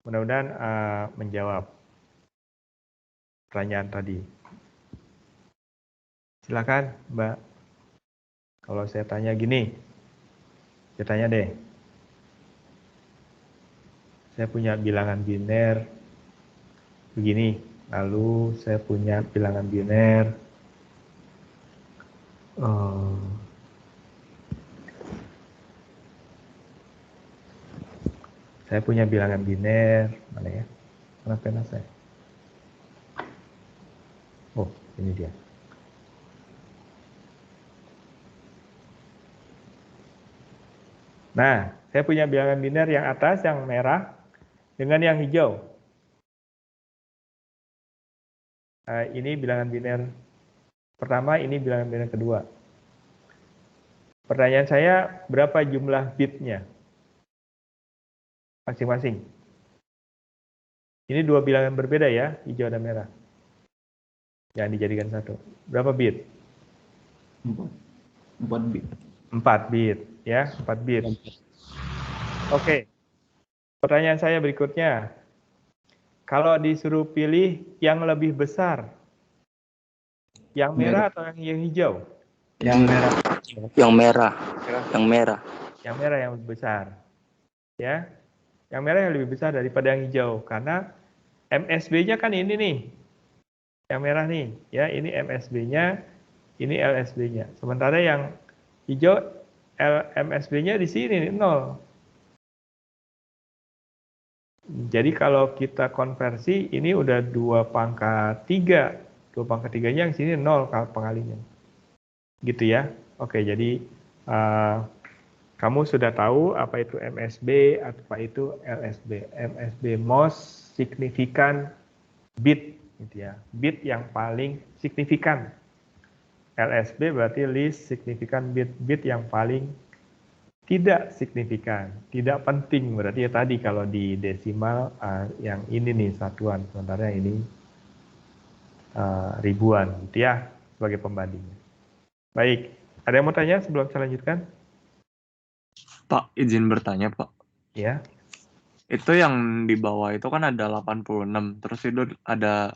S1: Mudah-mudahan menjawab pertanyaan tadi. Silakan, Mbak. Kalau saya tanya gini, saya tanya deh. Saya punya bilangan biner begini, lalu saya punya bilangan biner saya punya bilangan biner mana ya? Mana pena saya? Oh, ini dia. Nah, saya punya bilangan biner yang atas yang merah dengan yang hijau. Ini bilangan biner pertama, ini bilangan biner kedua. Pertanyaan saya, berapa jumlah bitnya masing-masing? Ini dua bilangan berbeda ya, hijau dan merah. Yang dijadikan satu. Berapa bit?
S6: 4 bit.
S1: 4 bit, ya, 4 bit. Oke. Pertanyaan saya berikutnya. Kalau disuruh pilih yang lebih besar, yang merah atau yang hijau?
S6: Yang merah.
S7: Yang merah. Yang merah.
S1: Yang merah yang lebih besar. Ya. Yang merah yang lebih besar daripada yang hijau karena MSB-nya kan ini nih. Yang merah nih, ya, ini MSB-nya, ini LSB-nya. Sementara yang hijau MSB-nya di sini 0. Jadi kalau kita konversi ini udah 2 pangkat 3. 2 pangkat 3-nya yang sini 0 pengalinya. Gitu ya. Oke, jadi kamu sudah tahu apa itu MSB, apa itu LSB. MSB most significant bit gitu ya. Bit yang paling signifikan. LSB berarti least significant bit, bit yang paling tidak signifikan, tidak penting. Berarti ya tadi kalau di desimal yang ini nih satuan, sementara ini ribuan gitu ya sebagai pembandingnya. Baik, ada yang mau tanya sebelum saya lanjutkan?
S8: Pak, izin bertanya, Pak.
S1: Ya.
S8: Itu yang di bawah itu kan ada 86, terus itu ada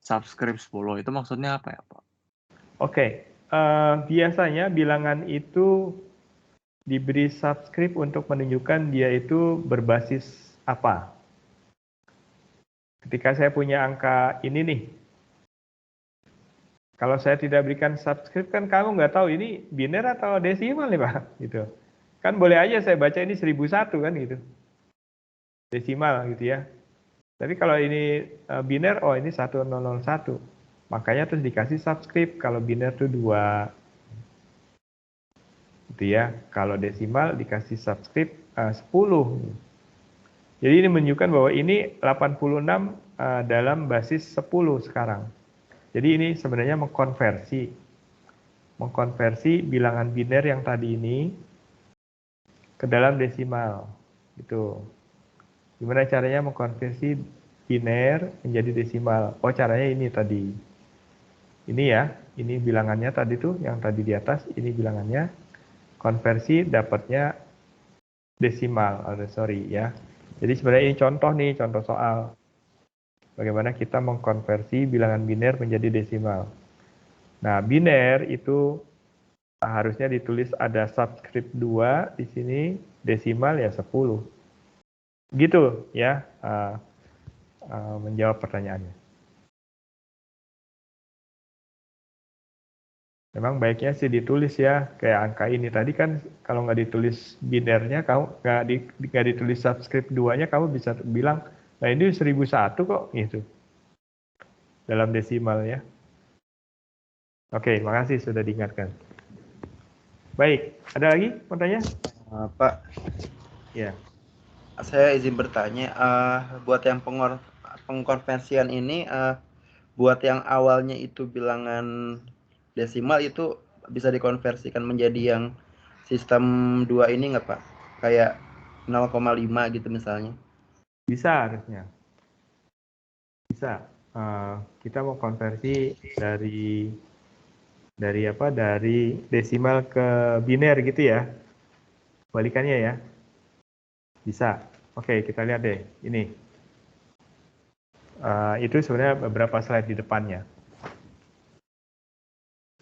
S8: subscript 10. Itu maksudnya apa ya, Pak?
S1: Oke, biasanya bilangan itu diberi subscript untuk menunjukkan dia itu berbasis apa. Ketika saya punya angka ini nih, kalau saya tidak berikan subscript kan kamu nggak tahu ini biner atau desimal nih Pak, gitu. Kan boleh aja saya baca ini 1001 kan gitu, desimal gitu ya. Tapi kalau ini biner, oh ini 1001, makanya terus dikasih subscript. Kalau biner tuh 2. gitu ya. Kalau desimal dikasih subscript 10. Jadi ini menunjukkan bahwa ini 86 dalam basis 10 sekarang. Jadi ini sebenarnya mengkonversi bilangan biner yang tadi ini ke dalam desimal. Gitu. Gimana caranya mengkonversi biner menjadi desimal? Oh, caranya ini tadi. Ini ya, ini bilangannya tadi tuh, yang tadi di atas, ini bilangannya. Konversi dapatnya desimal, ya. Jadi sebenarnya ini contoh nih, contoh soal. Bagaimana kita mengkonversi bilangan biner menjadi desimal. Nah, biner itu harusnya ditulis ada subscript 2 di sini, desimal ya 10. Gitu ya, menjawab pertanyaannya. Memang baiknya sih ditulis ya, kayak angka ini tadi kan kalau nggak ditulis binernya, kamu nggak ditulis subscript 2-nya, kamu bisa bilang, nah ini 1001 kok gitu. Dalam desimal ya. Oke, makasih sudah diingatkan. Baik, ada lagi pertanyaan?
S6: Pak,
S1: Ya.
S6: saya izin bertanya, buat yang pengkonversian ini, buat yang awalnya itu bilangan desimal itu bisa dikonversikan menjadi yang sistem 2 ini nggak Pak? Kayak 0,5 gitu misalnya.
S1: Bisa harusnya. Bisa. Kita mau konversi dari desimal ke biner gitu ya. Balikannya ya. Bisa. Oke, kita lihat deh. Ini. Itu sebenarnya beberapa slide di depannya.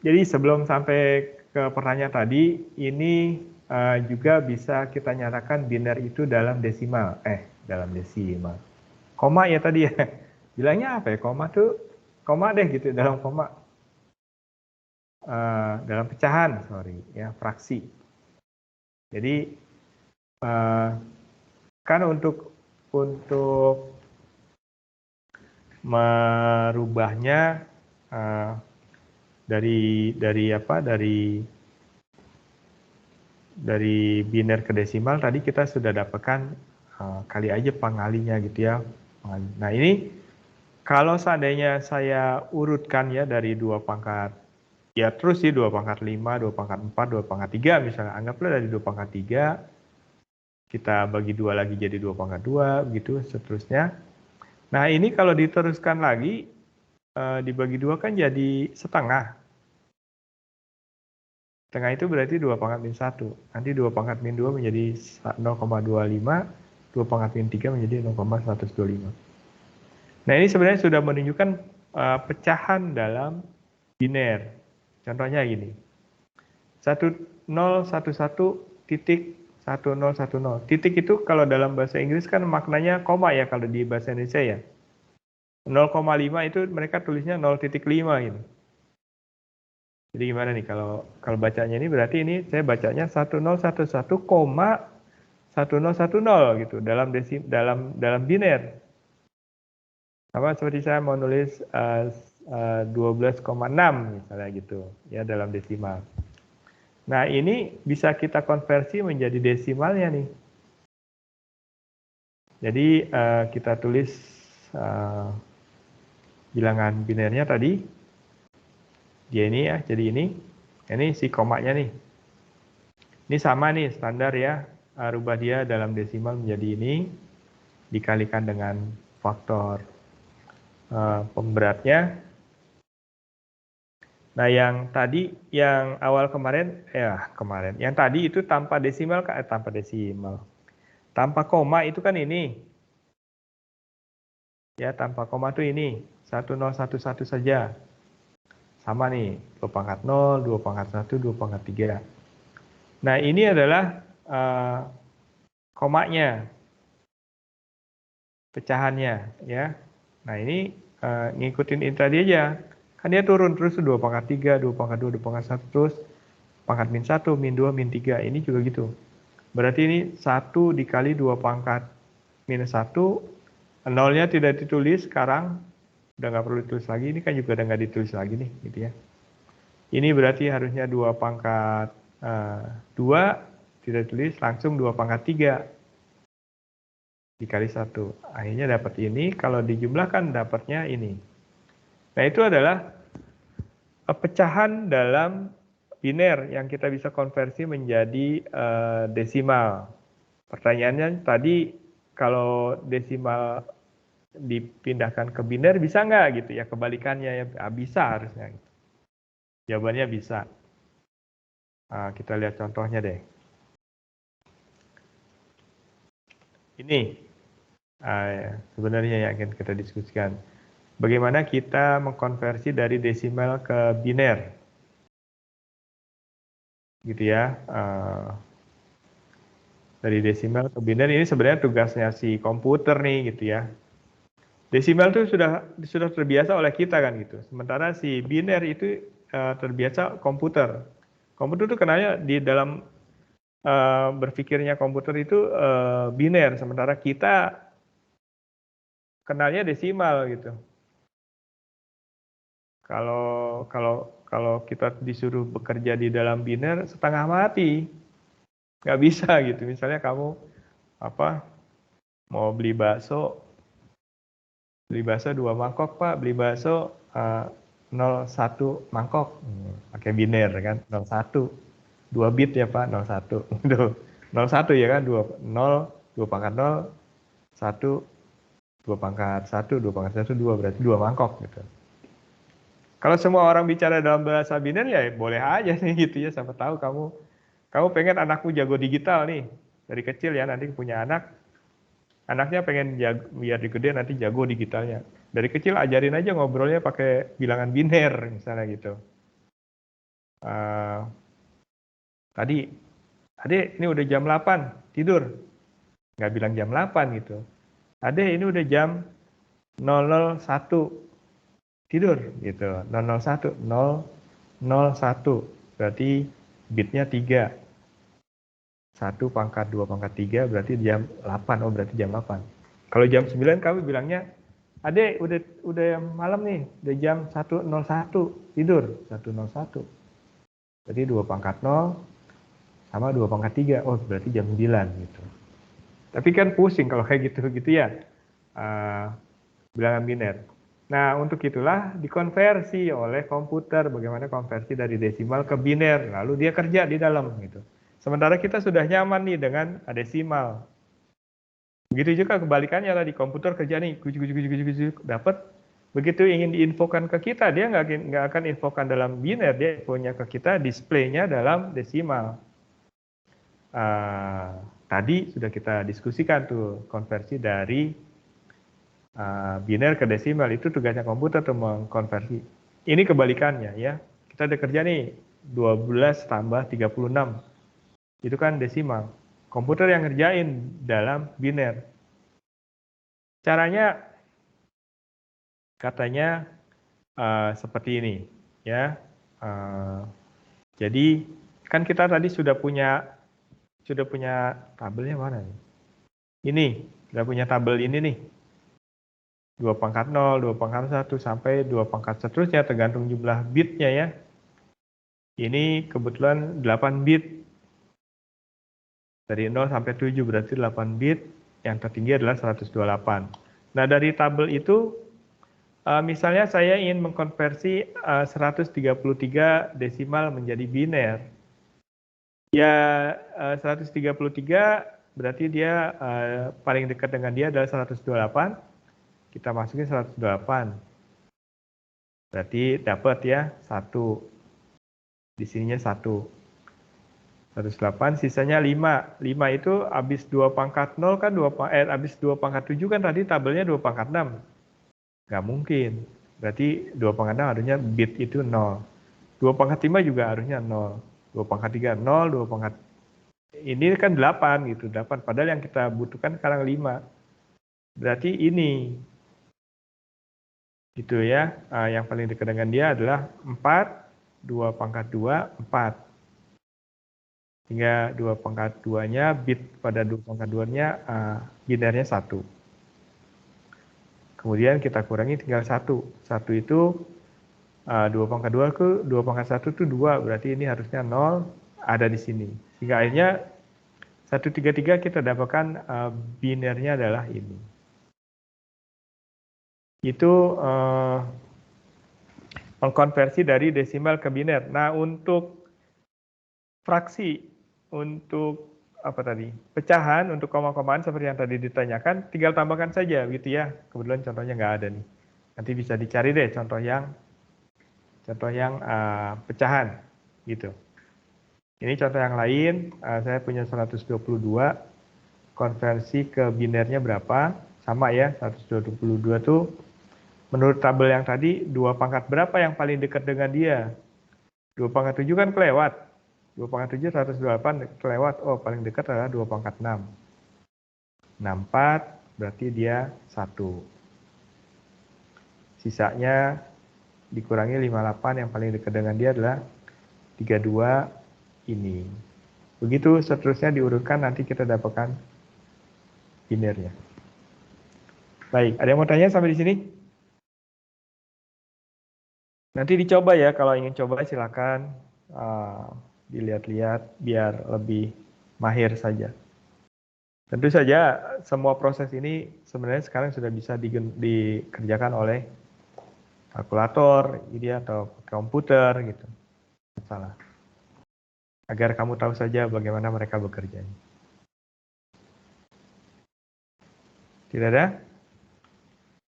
S1: Jadi sebelum sampai ke pertanyaan tadi, ini juga bisa kita nyatakan biner itu dalam desimal. Dalam desimal. Koma ya tadi ya. Bilangnya apa ya? Koma deh gitu, dalam koma. Dalam pecahan, ya, fraksi. Jadi kan untuk merubahnya dari biner ke desimal tadi kita sudah dapatkan kali aja pangalinya gitu ya. Nah ini kalau seandainya saya urutkan ya dari 2 pangkat, ya terus sih 2 pangkat 5, 2 pangkat 4, 2 pangkat 3 misalnya, anggaplah dari 2 pangkat 3, kita bagi 2 lagi jadi 2 pangkat 2, begitu seterusnya. Nah ini kalau diteruskan lagi, dibagi 2 kan jadi setengah. Setengah itu berarti 2 pangkat min 1. Nanti 2 pangkat min 2 menjadi 0,25, 2 pangkat min 3 menjadi 0,125. Nah ini sebenarnya sudah menunjukkan pecahan dalam biner. Contohnya gini. 1011 titik 1010. Titik itu kalau dalam bahasa Inggris kan maknanya koma ya kalau di bahasa Indonesia ya. 0,5 itu mereka tulisnya 0,5 gitu. Jadi gimana nih kalau bacanya ini, berarti ini saya bacanya 1011,1010 gitu dalam biner. Sama seperti saya mau nulis 12,6 misalnya gitu ya dalam desimal. Nah, ini bisa kita konversi menjadi desimalnya nih. Jadi kita tulis bilangan binernya tadi. Dia ini ya, jadi ini si komanya nih. Ini sama nih standar ya, rubah dia dalam desimal menjadi ini, dikalikan dengan faktor pemberatnya. Nah yang tadi, yang awal kemarin, yang tadi itu tanpa desimal, tanpa koma itu kan ini. Ya, tanpa koma itu ini, 1011 saja. Sama nih, 2 pangkat 0, 2 pangkat 1, 2 pangkat 3. Nah, ini adalah komanya, pecahannya, ya. Nah, ini ngikutin ini tadi aja. Kan dia turun terus 2 pangkat 3, 2 pangkat 2, 2 pangkat 1, terus pangkat min 1, min 2, min 3. Ini juga gitu. Berarti ini 1 dikali 2 pangkat minus 1, nolnya tidak ditulis sekarang. Udah nggak perlu ditulis lagi, ini kan juga udah nggak ditulis lagi nih, gitu ya. Ini berarti harusnya 2 pangkat 2 tidak tulis langsung 2 pangkat 3 dikali 1. Akhirnya dapat ini, kalau dijumlahkan dapatnya ini. Nah, itu adalah pecahan dalam biner yang kita bisa konversi menjadi desimal. Pertanyaannya tadi, kalau desimal dipindahkan ke biner bisa nggak gitu ya, kebalikannya ya, bisa harusnya. Jawabannya bisa. Kita lihat contohnya deh. Ini sebenarnya yang akan kita diskusikan. Bagaimana kita mengkonversi dari desimal ke biner, gitu ya. Dari desimal ke biner ini sebenarnya tugasnya si komputer nih, gitu ya. Desimal itu sudah terbiasa oleh kita kan gitu. Sementara si biner itu terbiasa komputer. Komputer itu kenanya di dalam berpikirnya komputer itu biner, sementara kita kenalnya desimal gitu. Kalau kita disuruh bekerja di dalam biner setengah mati, nggak bisa gitu. Misalnya kamu mau beli bakso 2 mangkok Pak, beli bakso 01 mangkok, pakai biner kan, 01, 2 bit ya Pak, 01, 01 ya kan, 0, 2 pangkat 0, 1, 2 pangkat 1, 2 pangkat 1, 2, berarti 2 mangkok gitu. Kalau semua orang bicara dalam bahasa biner ya boleh aja nih gitu ya, siapa tahu kamu pengen anakmu jago digital nih, dari kecil ya, nanti punya anaknya pengen biar di gede nanti jago digitalnya. Dari kecil ajarin aja ngobrolnya pakai bilangan biner misalnya gitu. Tadi, Adek ini udah jam 8, tidur. Nggak bilang jam 8 gitu. Adek ini udah jam 001, tidur gitu. 001, 001, berarti bitnya 3. 1 pangkat 2 pangkat 3 berarti jam 8, oh berarti jam 8. Kalau jam 9 kamu bilangnya, Adek udah malam nih, udah jam 1.01, tidur 1.01. Berarti 2 pangkat 0 sama 2 pangkat 3, oh berarti jam 9 gitu. Tapi kan pusing kalau kayak gitu ya, bilangan biner. Nah, untuk itulah dikonversi oleh komputer, bagaimana konversi dari desimal ke biner, lalu dia kerja di dalam gitu. Sementara kita sudah nyaman nih dengan desimal. Begitu juga kebalikannya lah, di komputer kerja nih, dapat. Begitu ingin diinfokan ke kita, dia nggak akan infokan dalam biner, dia infonya ke kita, displaynya dalam desimal. Tadi sudah kita diskusikan tuh, konversi dari biner ke desimal, itu tugasnya komputer tuh mengkonversi. Ini kebalikannya ya, kita ada kerja nih, 12 tambah 36. Itu kan desimal. Komputer yang ngerjain dalam biner. Caranya katanya seperti ini ya. Jadi kan kita tadi sudah punya tabelnya mana nih? Ini, sudah punya tabel ini nih. 2 pangkat 0, 2 pangkat 1 sampai 2 pangkat seterusnya tergantung jumlah bitnya ya. Ini kebetulan 8 bit. Dari 0 sampai 7 berarti 8 bit, yang tertinggi adalah 128. Nah, dari tabel itu, misalnya saya ingin mengkonversi 133 desimal menjadi biner. Ya, 133 berarti dia paling dekat dengan dia adalah 128. Kita masukin 128. Berarti dapat ya 1. Di sininya 1. 108, sisanya 5. 5 itu habis 2 pangkat 0 kan habis 2 pangkat 7 kan tadi tabelnya 2 pangkat 6. Nggak mungkin. Berarti 2 pangkat 6 harusnya bit itu 0. 2 pangkat 5 juga harusnya 0. 2 pangkat 3 0, 2 pangkat ini kan 8 gitu, 8. Padahal yang kita butuhkan sekarang 5. Berarti ini. Gitu ya. Yang paling dekat dengan dia adalah 4, 2 pangkat 2, 4. Hingga 2 pangkat 2-nya, bit pada 2 pangkat 2-nya, binernya 1. Kemudian kita kurangi tinggal 1. 1 itu 2 pangkat 2 ke 2 pangkat 1 itu 2, berarti ini harusnya 0. ada di sini. Sehingga akhirnya 133 kita dapatkan binernya adalah ini. Itu mengkonversi dari desimal ke biner. Nah, untuk fraksi, untuk apa tadi? Pecahan, untuk koma-komaan seperti yang tadi ditanyakan, tinggal tambahkan saja gitu ya. Kebetulan contohnya nggak ada nih. Nanti bisa dicari deh contoh yang pecahan gitu. Ini contoh yang lain, saya punya 122, konversi ke binernya berapa? Sama ya, 122 tuh menurut tabel yang tadi 2 pangkat berapa yang paling dekat dengan dia? 2 pangkat 7 kan kelewat. 2 pangkat 7 128 kelewat. Oh, paling dekat adalah 2 pangkat 6. 64 berarti dia 1. Sisanya dikurangi 58 yang paling dekat dengan dia adalah 32 ini. Begitu seterusnya diurutkan, nanti kita dapatkan binernya. Baik, ada yang mau tanya sampai di sini? Nanti dicoba ya, kalau ingin coba silakan dilihat-lihat biar lebih mahir saja. Tentu saja semua proses ini sebenarnya sekarang sudah bisa dikerjakan oleh kalkulator, ini atau komputer gitu. Salah. Agar kamu tahu saja bagaimana mereka bekerja. Tidak ada?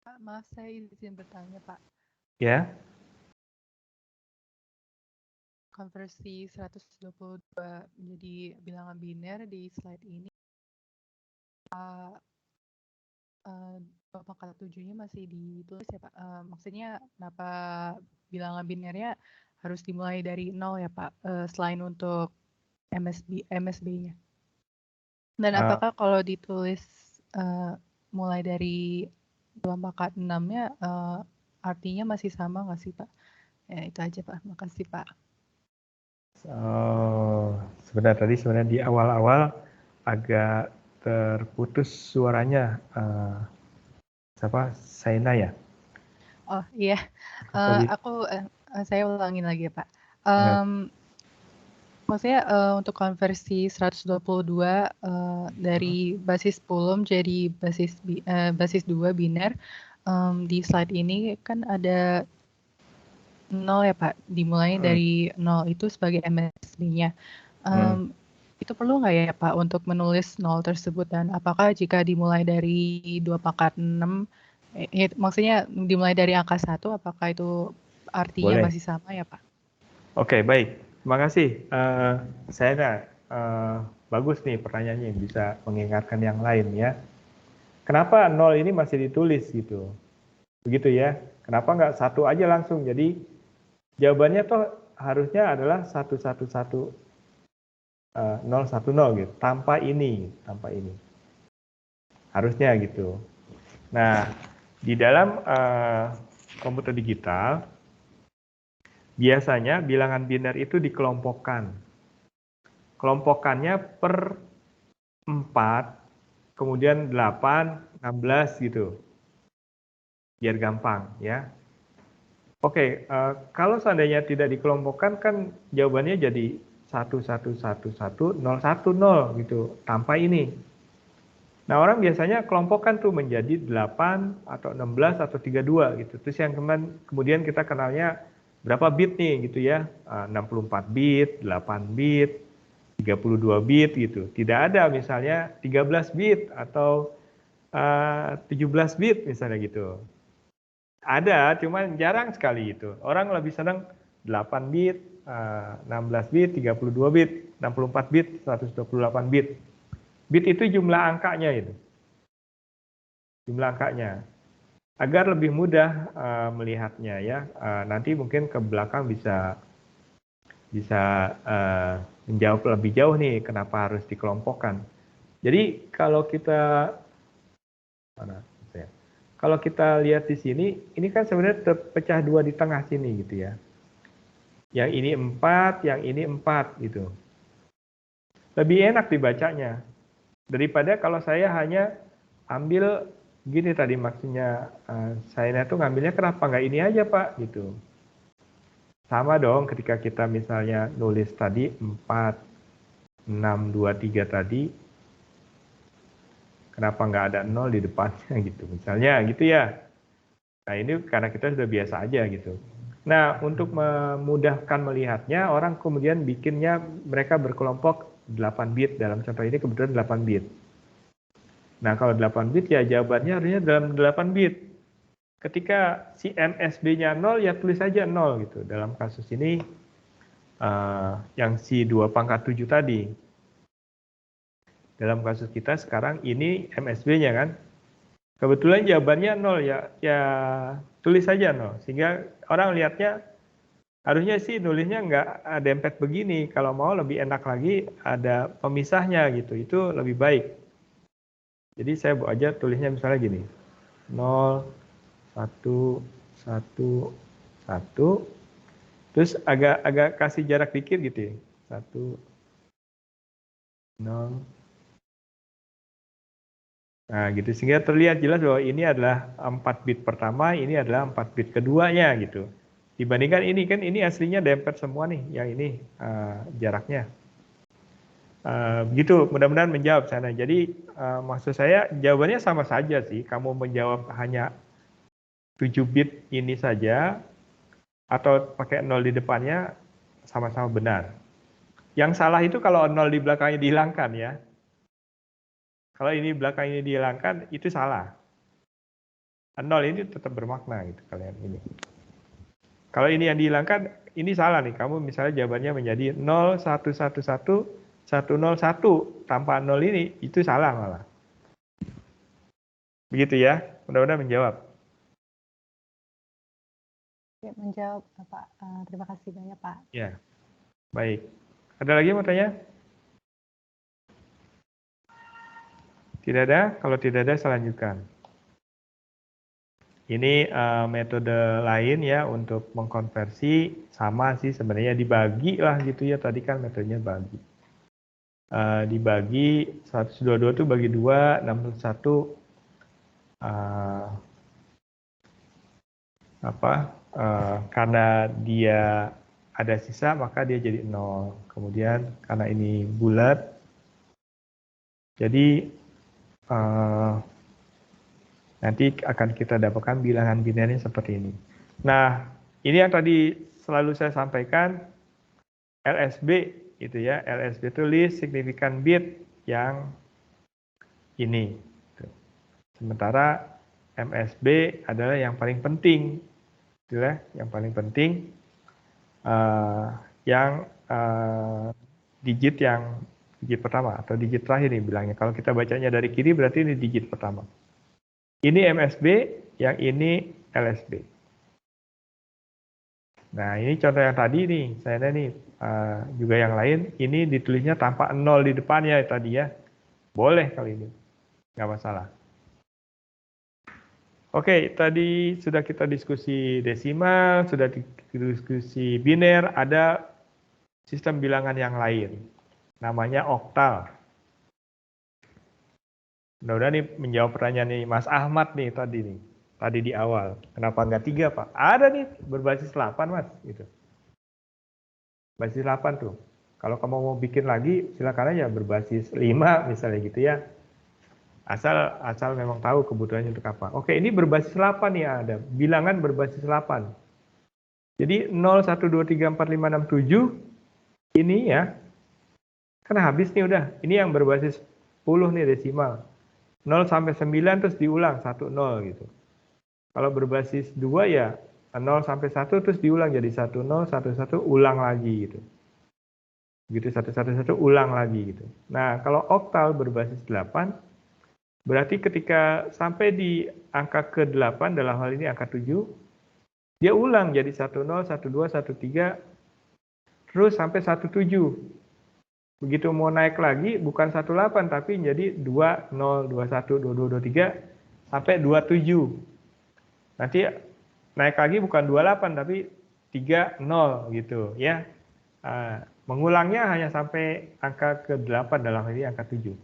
S9: Pak, maaf saya izin bertanya, Pak.
S1: Ya.
S9: Konversi 122 menjadi bilangan biner di slide ini, 2 pangkat 7-nya masih ditulis ya, Pak? Maksudnya kenapa bilangan binernya harus dimulai dari 0 ya, Pak? Selain untuk MSB-nya. Dan apakah kalau ditulis mulai dari 2 pangkat 6-nya artinya masih sama nggak sih, Pak? Ya, itu aja, Pak. Makasih, Pak.
S1: Sebenarnya di awal-awal agak terputus suaranya. Siapa? Saina ya?
S9: Oh iya, saya ulangin lagi ya, Pak. Maksudnya untuk konversi 122 dari basis 10 jadi basis 2 biner, di slide ini kan ada 0 ya, Pak, dimulai dari 0 itu sebagai MSB-nya. Itu perlu nggak ya, Pak, untuk menulis 0 tersebut, dan apakah jika dimulai dari 2 pangkat 6, maksudnya dimulai dari angka 1, apakah itu artinya masih sama ya, Pak?
S1: Oke, baik. Terima kasih. Saya bagus nih pertanyaannya, bisa mengingatkan yang lain ya. Kenapa 0 ini masih ditulis gitu? Begitu ya. Kenapa nggak 1 aja langsung? Jadi jawabannya tuh harusnya adalah 111 010 gitu, tanpa ini. Harusnya gitu. Nah, di dalam komputer digital biasanya bilangan biner itu dikelompokkan. Kelompokannya per 4, kemudian 8, 16 gitu. Biar gampang ya. Oke, kalau seandainya tidak dikelompokkan kan jawabannya jadi 1111010 gitu, tanpa ini. Nah, orang biasanya kelompokkan tuh menjadi 8 atau 16 atau 32 gitu. Terus yang kemudian kita kenalnya berapa bit nih gitu ya, 64 bit, 8 bit, 32 bit gitu. Tidak ada misalnya 13 bit atau 17 bit misalnya gitu. Ada, cuman jarang sekali itu. Orang lebih senang 8 bit, 16 bit, 32 bit, 64 bit, 128 bit. Bit itu jumlah angkanya itu. Jumlah angkanya. Agar lebih mudah melihatnya ya. Nanti mungkin ke belakang bisa menjawab lebih jauh nih kenapa harus dikelompokkan. Jadi kalau kita lihat di sini, ini kan sebenarnya terpecah 2 di tengah sini gitu ya. Yang ini 4, yang ini 4 gitu. Lebih enak dibacanya daripada kalau saya hanya ambil gini tadi, maksudnya saya tuh ngambilnya kenapa nggak ini aja, Pak, gitu. sama dong ketika kita misalnya nulis tadi 4, 6, 2, 3 tadi, kenapa nggak ada 0 di depannya gitu, misalnya gitu ya. Nah ini karena kita sudah biasa aja gitu. Nah untuk memudahkan melihatnya, orang kemudian bikinnya mereka berkelompok 8 bit, dalam contoh ini kebetulan 8 bit. Nah kalau 8 bit ya jawabannya harusnya dalam 8 bit. Ketika si MSB-nya 0 ya tulis saja 0 gitu. Dalam kasus ini yang si 2 pangkat 7 tadi. Dalam kasus kita sekarang ini MSB-nya kan. Kebetulan jawabannya 0 ya tulis saja 0. Sehingga orang lihatnya harusnya sih nulisnya nggak dempet begini. Kalau mau lebih enak lagi ada pemisahnya gitu. Itu lebih baik. Jadi saya buat aja tulisnya misalnya gini. 0, 1, 1, 1. Terus agak kasih jarak dikit gitu ya. 1, 0. Nah gitu, sehingga terlihat jelas bahwa ini adalah 4 bit pertama, ini adalah 4 bit keduanya gitu. Dibandingkan ini kan ini aslinya dempet semua nih, yang ini jaraknya. Begitu, mudah-mudahan menjawab sana. Jadi maksud saya jawabannya sama saja sih, kamu menjawab hanya 7 bit ini saja, atau pakai 0 di depannya, sama-sama benar. Yang salah itu kalau 0 di belakangnya dihilangkan ya. Kalau ini belakang ini dihilangkan, itu salah. 0 ini tetap bermakna gitu kalian ini. Kalau ini yang dihilangkan, ini salah nih. Kamu misalnya jawabannya menjadi 0111 101 tanpa 0 ini, itu salah malah. Begitu ya, mudah-mudahan menjawab.
S9: Ya, menjawab Pak. Terima kasih banyak Pak.
S1: Ya, baik. Ada lagi mau tanya? Tidak ada? Kalau tidak ada, saya lanjutkan. Ini metode lain ya untuk mengkonversi, sama sih sebenarnya dibagi lah gitu ya, tadi kan metodenya bagi. Dibagi 122 itu bagi 2, 61 karena dia ada sisa maka dia jadi 0. Kemudian karena ini bulat, jadi nanti akan kita dapatkan bilangan binernya seperti ini. Nah, ini yang tadi selalu saya sampaikan, LSB gitu ya. LSB itu least significant bit yang ini. Sementara MSB adalah yang paling penting, gitu ya. Yang paling penting yang digit pertama atau digit terakhir nih bilangnya. Kalau kita bacanya dari kiri berarti ini digit pertama. Ini MSB, yang ini LSB. Nah, ini contoh yang tadi nih, saya nih juga yang lain, ini ditulisnya tanpa 0 di depannya tadi ya. Boleh kali ini, nggak masalah. Oke, tadi sudah kita diskusi desimal, sudah diskusi biner, ada sistem bilangan yang lain, namanya oktal. Mudah-mudahan nih menjawab pertanyaan nih Mas Ahmad nih tadi di awal. Kenapa nggak 3 Pak? Ada nih berbasis 8 Mas. Gitu. Basis 8 tuh. Kalau kamu mau bikin lagi silakan aja berbasis 5 misalnya gitu ya. Asal memang tahu kebutuhannya untuk apa. Oke, ini berbasis 8 ya ada. Bilangan berbasis 8. Jadi 0, 1, 2, 3, 4, 5, 6, 7 ini ya. Kan habis nih udah. Ini yang berbasis 10 nih desimal. 0 sampai 9 terus diulang 1, 0 gitu. Kalau berbasis 2 ya 0 sampai 1 terus diulang jadi 1, 0, 1, 1 ulang lagi gitu. Begitu 1, 1, 1 ulang lagi gitu. Nah kalau oktal berbasis 8 berarti ketika sampai di angka ke-8 dalam hal ini angka 7 dia ulang jadi 1, 0, 1, 2, 1, 3 terus sampai 1, 7. Begitu mau naik lagi, bukan 18, tapi jadi 20, 21, 22, 23, sampai 27. Nanti naik lagi bukan 28, tapi 30 gitu ya. Mengulangnya hanya sampai angka ke-8 dalam ini angka 7.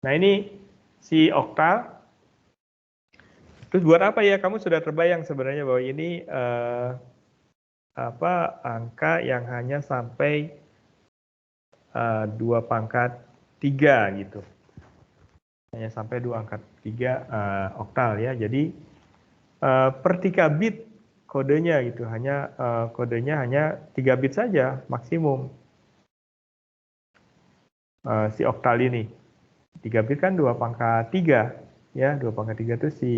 S1: Nah ini si oktal. Terus buat apa ya? Kamu sudah terbayang sebenarnya bahwa ini angka yang hanya sampai 2 pangkat 3 gitu. Hanya sampai 2 angka 3 oktal ya. Jadi per 3 bit kodenya gitu, kodenya hanya 3 bit saja maksimum. Si oktal ini 3 bit kan 2 pangkat 3 ya, 2 pangkat 3 itu si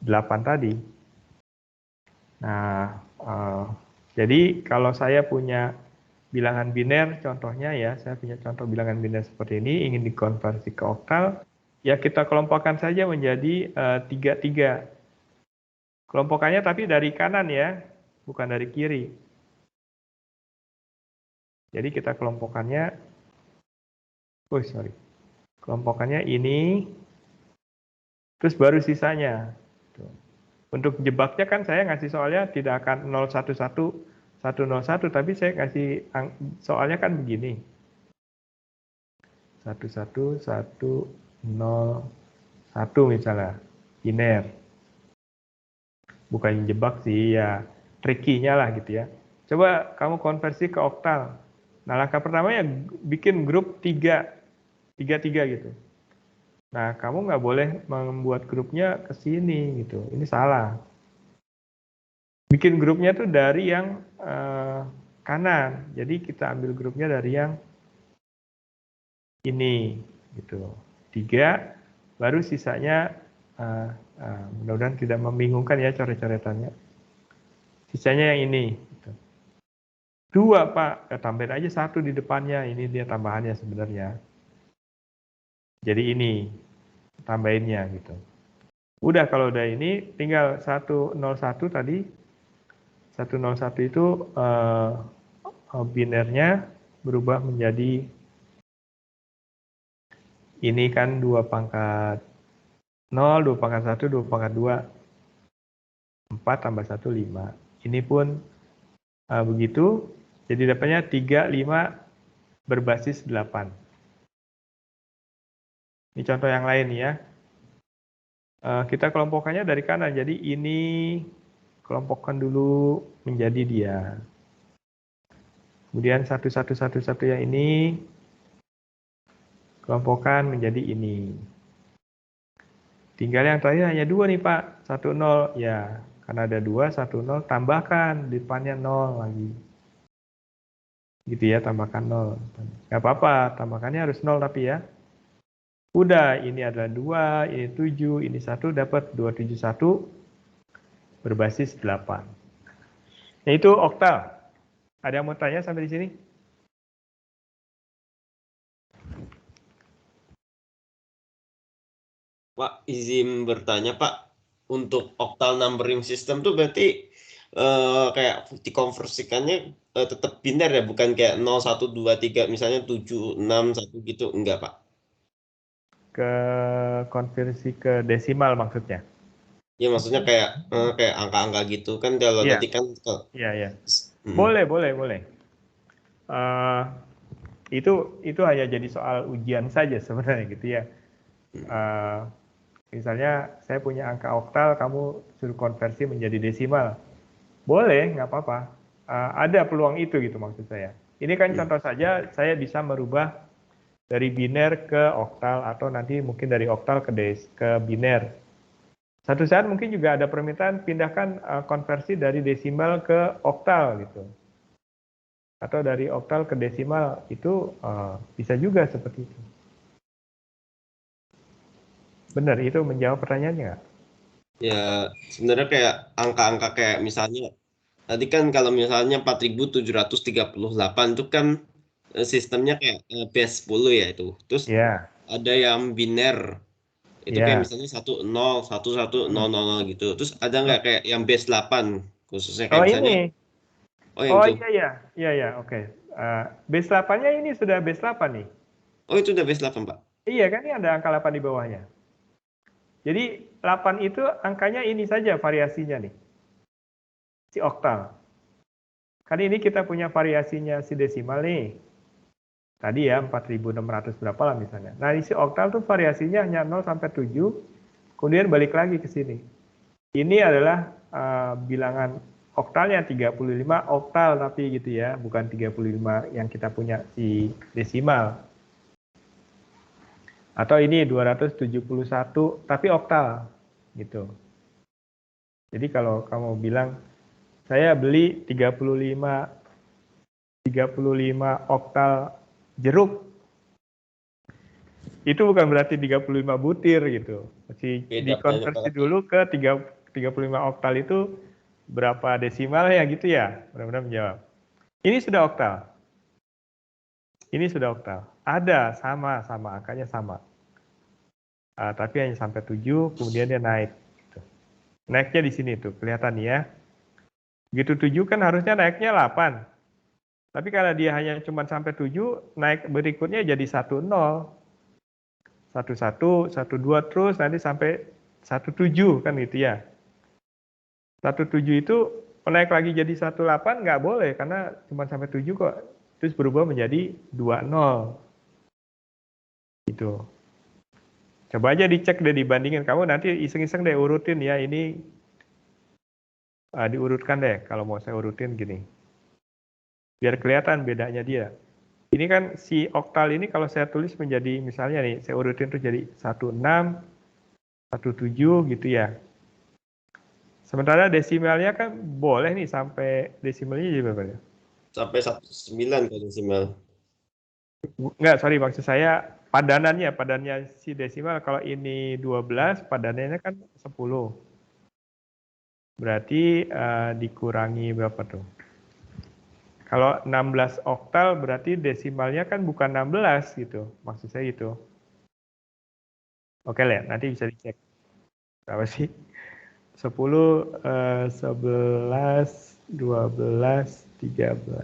S1: 8 tadi. Nah, jadi kalau saya punya bilangan biner, contohnya ya, saya punya contoh bilangan biner seperti ini, ingin dikonversi ke oktal, ya kita kelompokkan saja menjadi 3-3. Kelompokannya tapi dari kanan ya, bukan dari kiri. Jadi kita kelompokannya, kelompokannya ini, terus baru sisanya. Untuk jebaknya kan saya ngasih soalnya tidak akan 011 101, tapi saya kasih soalnya kan begini. 11 101 misalnya, biner. Bukan jebak sih, ya tricky-nya lah gitu ya. Coba kamu konversi ke oktal. Nah, langkah pertamanya bikin grup 3 gitu. Nah, kamu nggak boleh membuat grupnya ke sini gitu. Ini salah. Bikin grupnya tuh dari yang kanan. Jadi kita ambil grupnya dari yang ini gitu. 3, baru sisanya mudah-mudahan tidak membingungkan ya coret-coretannya. Sisanya yang ini. Gitu. 2 Pak, tambahin aja 1 di depannya. Ini dia tambahannya sebenarnya. Jadi ini tambahinnya gitu. Udah kalau udah ini tinggal 101 tadi. 101 itu binernya berubah menjadi ini kan 2 pangkat 0, 2 pangkat 1, 2 pangkat 2. 4 tambah 1, 5. Ini pun begitu. Jadi dapatnya 3, 5 berbasis 8. Ini contoh yang lain ya. Kita kelompokkannya dari kanan. Jadi ini kelompokkan dulu menjadi dia. Kemudian 1111 yang ini kelompokkan menjadi ini. Tinggal yang terakhir hanya 2 nih Pak. 10 ya. Karena ada 2, 10 tambahkan di depannya 0 lagi. Gitu ya, tambahkan 0. Nggak apa-apa, tambahkannya harus 0 tapi ya. Udah, ini adalah 2, ini 7, ini 1, dapat 271 berbasis 8. Nah, itu oktal. Ada yang mau tanya sampai di sini?
S3: Pak, izin bertanya Pak, untuk oktal numbering system tuh berarti kayak dikonversikannya tetap biner ya, bukan kayak 0, 1, 2, 3, misalnya 7, 6, 1 gitu, enggak Pak?
S1: Ke konversi ke desimal maksudnya?
S3: Ya maksudnya kayak angka-angka gitu kan kalau
S1: Iya.
S3: nanti kan
S1: Iya. Boleh. Itu hanya jadi soal ujian saja sebenarnya gitu ya. Misalnya saya punya angka oktal, kamu suruh konversi menjadi desimal. Boleh, nggak apa-apa. Ada peluang itu gitu maksud saya. Ini kan contoh saja, saya bisa merubah dari biner ke oktal atau nanti mungkin dari oktal ke biner. Satu saat mungkin juga ada permintaan pindahkan konversi dari desimal ke oktal gitu. Atau dari oktal ke desimal itu bisa juga seperti itu. Benar, itu menjawab pertanyaannya nggak?
S3: ya sebenarnya kayak angka-angka kayak misalnya tadi kan kalau misalnya 4738 itu kan sistemnya kayak base 10 ya itu. Terus ada yang biner. Itu kayak misalnya 10 1100 gitu. Terus ada nggak kayak yang base 8 khususnya kayak misalnya
S1: Iya, oke. Base 8-nya ini sudah base 8 nih.
S3: Oh, itu udah base 8, Pak.
S1: Iya, kan ini ada angka 8 di bawahnya. Jadi 8 itu angkanya ini saja variasinya nih. Si oktal. Kan ini kita punya variasinya si desimal nih. Tadi ya 4600 berapa lah misalnya. Nah, isi oktal tuh variasinya hanya 0 sampai 7, kemudian balik lagi ke sini. Ini adalah bilangan oktalnya 35 oktal tapi gitu ya, bukan 35 yang kita punya si desimal. Atau ini 271 tapi oktal gitu. Jadi kalau kamu bilang saya beli 35 oktal jeruk, itu bukan berarti 35 butir gitu. Mesti dikonversi dulu ke 35 oktal itu berapa desimal ya gitu ya. Mudah-mudahan menjawab. Ini sudah oktal. Ini sudah oktal. Ada sama angkanya sama. Tapi hanya sampai 7, kemudian dia naik. Gitu. Naiknya di sini tuh, kelihatan ya. Begitu 7 kan harusnya naiknya 8. Tapi karena dia hanya cuma sampai 7, naik berikutnya jadi 10. 11, 12 terus nanti sampai 17 kan gitu ya. 17 itu naik lagi jadi 18 nggak boleh karena cuma sampai 7 kok. Terus berubah menjadi 20. Gitu. Coba aja dicek deh, dibandingin. Kamu nanti iseng-iseng deh urutin ya, ini diurutkan deh kalau mau saya urutin gini. Biar kelihatan bedanya dia. Ini kan si oktal ini kalau saya tulis menjadi misalnya nih, saya urutin tuh jadi 16, 17 gitu ya. Sementara desimalnya kan boleh nih sampai desimalnya jadi berapa ya?
S3: Sampai 19 kalau desimal.
S1: Enggak, sorry, maksud saya padanannya si desimal. Kalau ini 12, padanannya kan 10. Berarti dikurangi berapa tuh? Kalau 16 oktal berarti desimalnya kan bukan 16 gitu. Maksud saya gitu. Oke lah, nanti bisa dicek. Berapa sih? 10, 11, 12, 13.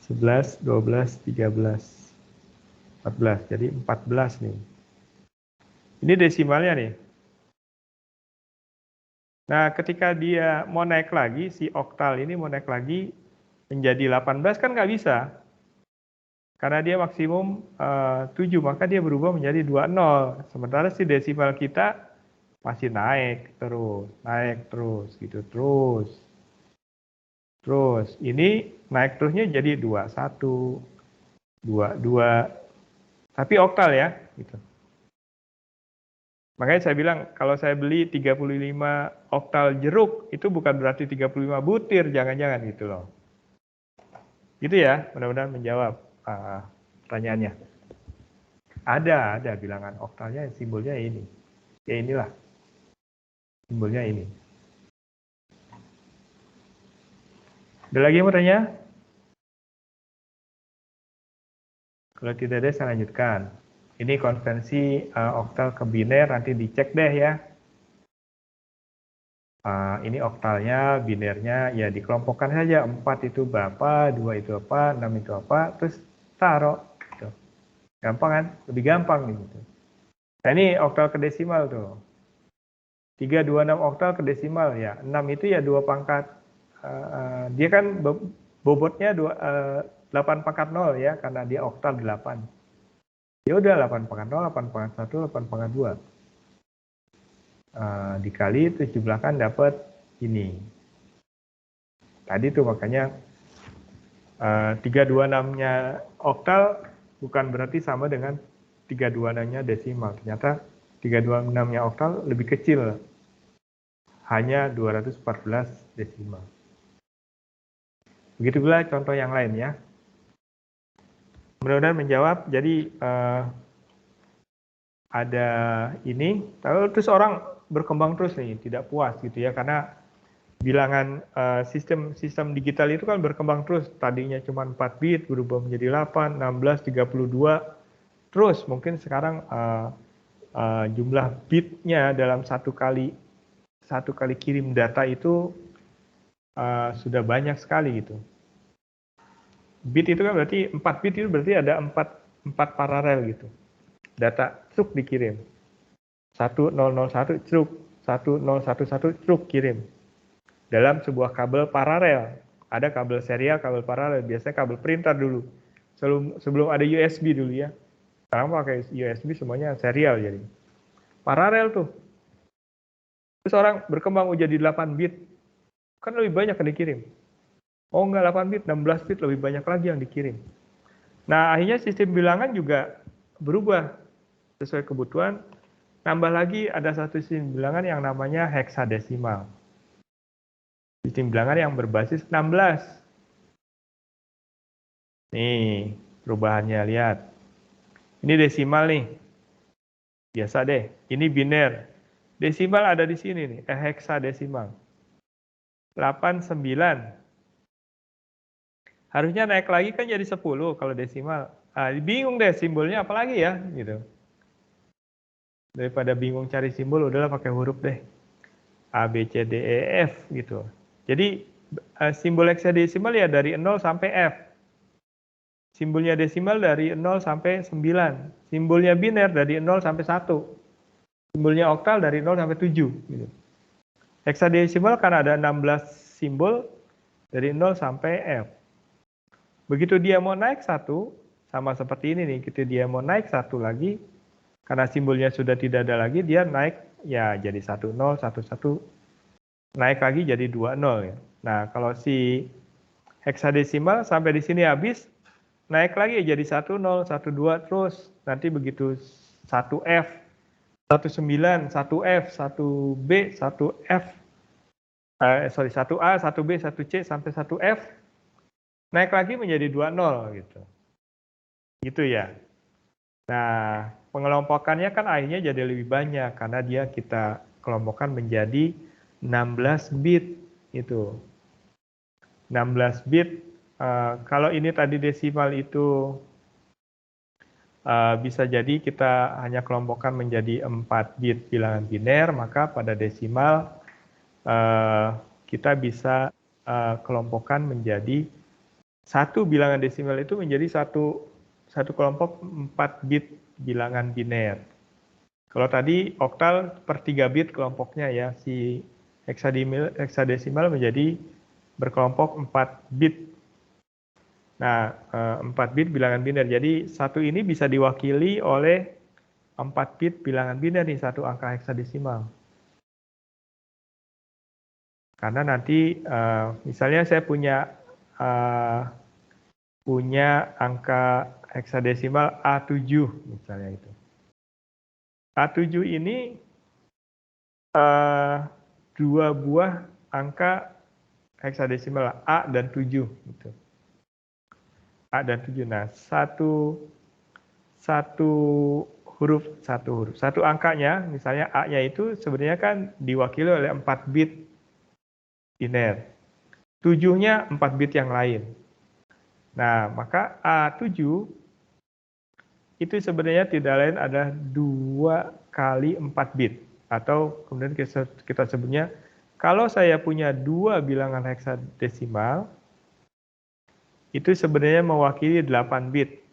S1: 11, 12, 13. 14, jadi 14 nih. Ini desimalnya nih. Nah, ketika dia mau naik lagi, si oktal ini mau naik lagi menjadi 18 kan nggak bisa. Karena dia maksimum 7, maka dia berubah menjadi 20. Sementara si desimal kita masih naik terus gitu terus. Terus ini naik terusnya jadi 21, 22. Tapi oktal ya, gitu. Makanya saya bilang kalau saya beli 35 oktal jeruk itu bukan berarti 35 butir, jangan-jangan gitu loh. Gitu ya, mudah-mudahan menjawab pertanyaannya. Ada bilangan oktalnya, simbolnya ini. Ya inilah. Simbolnya ini. Ada lagi yang mau tanya? Kalau tidak ada, saya lanjutkan. Ini konvensi oktal ke biner, nanti dicek deh ya. Ini oktalnya, binernya, ya dikelompokkan saja. 4 itu berapa, 2 itu apa, 6 itu apa, terus taruh. Gitu. Gampang kan? Lebih gampang gitu. Nah ini oktal ke desimal tuh. 326 oktal ke desimal ya. 6 itu ya 2 pangkat. Dia kan bobotnya 8 pangkat 0 ya, karena dia oktal 8. Ya udah 8 pangkat 0, 8 pangkat 1, 8 pangkat 2. Dikali terus jumlahkan dapat ini. Tadi tuh makanya 326-nya oktal bukan berarti sama dengan 326-nya desimal. Ternyata 326-nya oktal lebih kecil. Hanya 214 desimal. Begitu pula contoh yang lain ya. Mudah-mudahan menjawab. Jadi ada ini, terus orang berkembang terus nih, tidak puas gitu ya, karena bilangan sistem digital itu kan berkembang terus. Tadinya cuma 4 bit, berubah menjadi 8, 16, 32. Terus mungkin sekarang jumlah bitnya dalam satu kali kirim data itu sudah banyak sekali gitu. Bit itu kan berarti 4 bit itu berarti ada 4 paralel gitu. Data truk dikirim. 1001 truk, 1011 truk kirim. Dalam sebuah kabel paralel. Ada kabel serial, kabel paralel. Biasanya kabel printer dulu. Sebelum ada USB dulu ya. Sekarang pakai USB semuanya serial jadi. Paralel tuh. Terus orang berkembang jadi 8 bit. Kan lebih banyak yang dikirim. Oh enggak 8 bit, 16 bit lebih banyak lagi yang dikirim. Nah akhirnya sistem bilangan juga berubah sesuai kebutuhan. Tambah lagi ada satu sistem bilangan yang namanya heksadesimal. Sistem bilangan yang berbasis 16. Nih perubahannya, lihat. Ini desimal nih. Biasa deh, ini biner. Desimal ada di sini nih, heksadesimal. 89. Harusnya naik lagi kan jadi 10 kalau desimal. Bingung deh simbolnya apa lagi ya gitu. Daripada bingung cari simbol, udahlah pakai huruf deh. A, B, C, D, E, F gitu. Jadi simbol heksadesimal ya dari 0 sampai F. Simbolnya desimal dari 0 sampai 9. Simbolnya biner dari 0 sampai 1. Simbolnya oktal dari 0 sampai 7. Gitu. Heksadesimal kan ada 16 simbol dari 0 sampai F. Begitu dia mau naik 1, sama seperti ini nih, ketika dia mau naik 1 lagi, karena simbolnya sudah tidak ada lagi, dia naik ya jadi 10, 11, naik lagi jadi 20 ya. Nah, kalau si heksadesimal sampai di sini habis, naik lagi jadi 10, 12 terus. Nanti begitu 1F, 19, 1F, 1B, 1F, 1A, 1B, 1C sampai 1F, naik lagi menjadi 20 gitu. Gitu ya. Nah, pengelompokannya kan akhirnya jadi lebih banyak karena dia kita kelompokkan menjadi 16 bit itu. 16 bit, kalau ini tadi desimal itu bisa jadi kita hanya kelompokkan menjadi 4 bit bilangan biner, maka pada desimal kita bisa kelompokkan menjadi satu bilangan desimal itu menjadi satu kelompok 4 bit bilangan biner. Kalau tadi oktal per 3 bit kelompoknya ya, si heksadesimal menjadi berkelompok 4 bit. Nah, 4 bit bilangan biner. Jadi satu ini bisa diwakili oleh 4 bit bilangan biner nih, satu angka heksadesimal. Karena nanti misalnya saya punya angka heksadesimal A7 misalnya itu. A7 ini 2 buah angka heksadesimal A dan 7 gitu. A dan 7. Nah, satu huruf. Satu angkanya misalnya A-nya itu sebenarnya kan diwakili oleh 4 bit biner. 7-nya 4 bit yang lain. Nah, maka A7 itu sebenarnya tidak lain adalah 2 kali 4 bit. Atau kemudian kita sebutnya, kalau saya punya 2 bilangan heksadesimal, itu sebenarnya mewakili 8 bit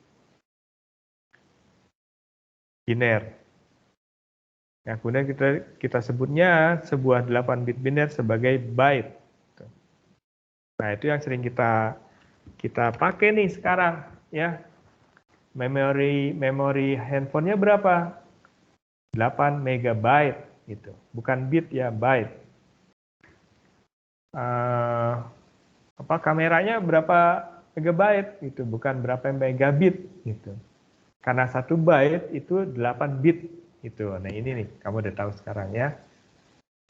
S1: biner. Nah, kemudian kita sebutnya sebuah 8 bit biner sebagai byte. Nah, itu yang sering kita pakai nih sekarang ya. Memori handphonenya berapa? 8 megabyte gitu. Bukan bit ya, byte. Kameranya berapa megabyte gitu, bukan berapa megabit gitu. Karena 1 byte itu 8 bit gitu. Nah, ini nih kamu udah tahu sekarang ya.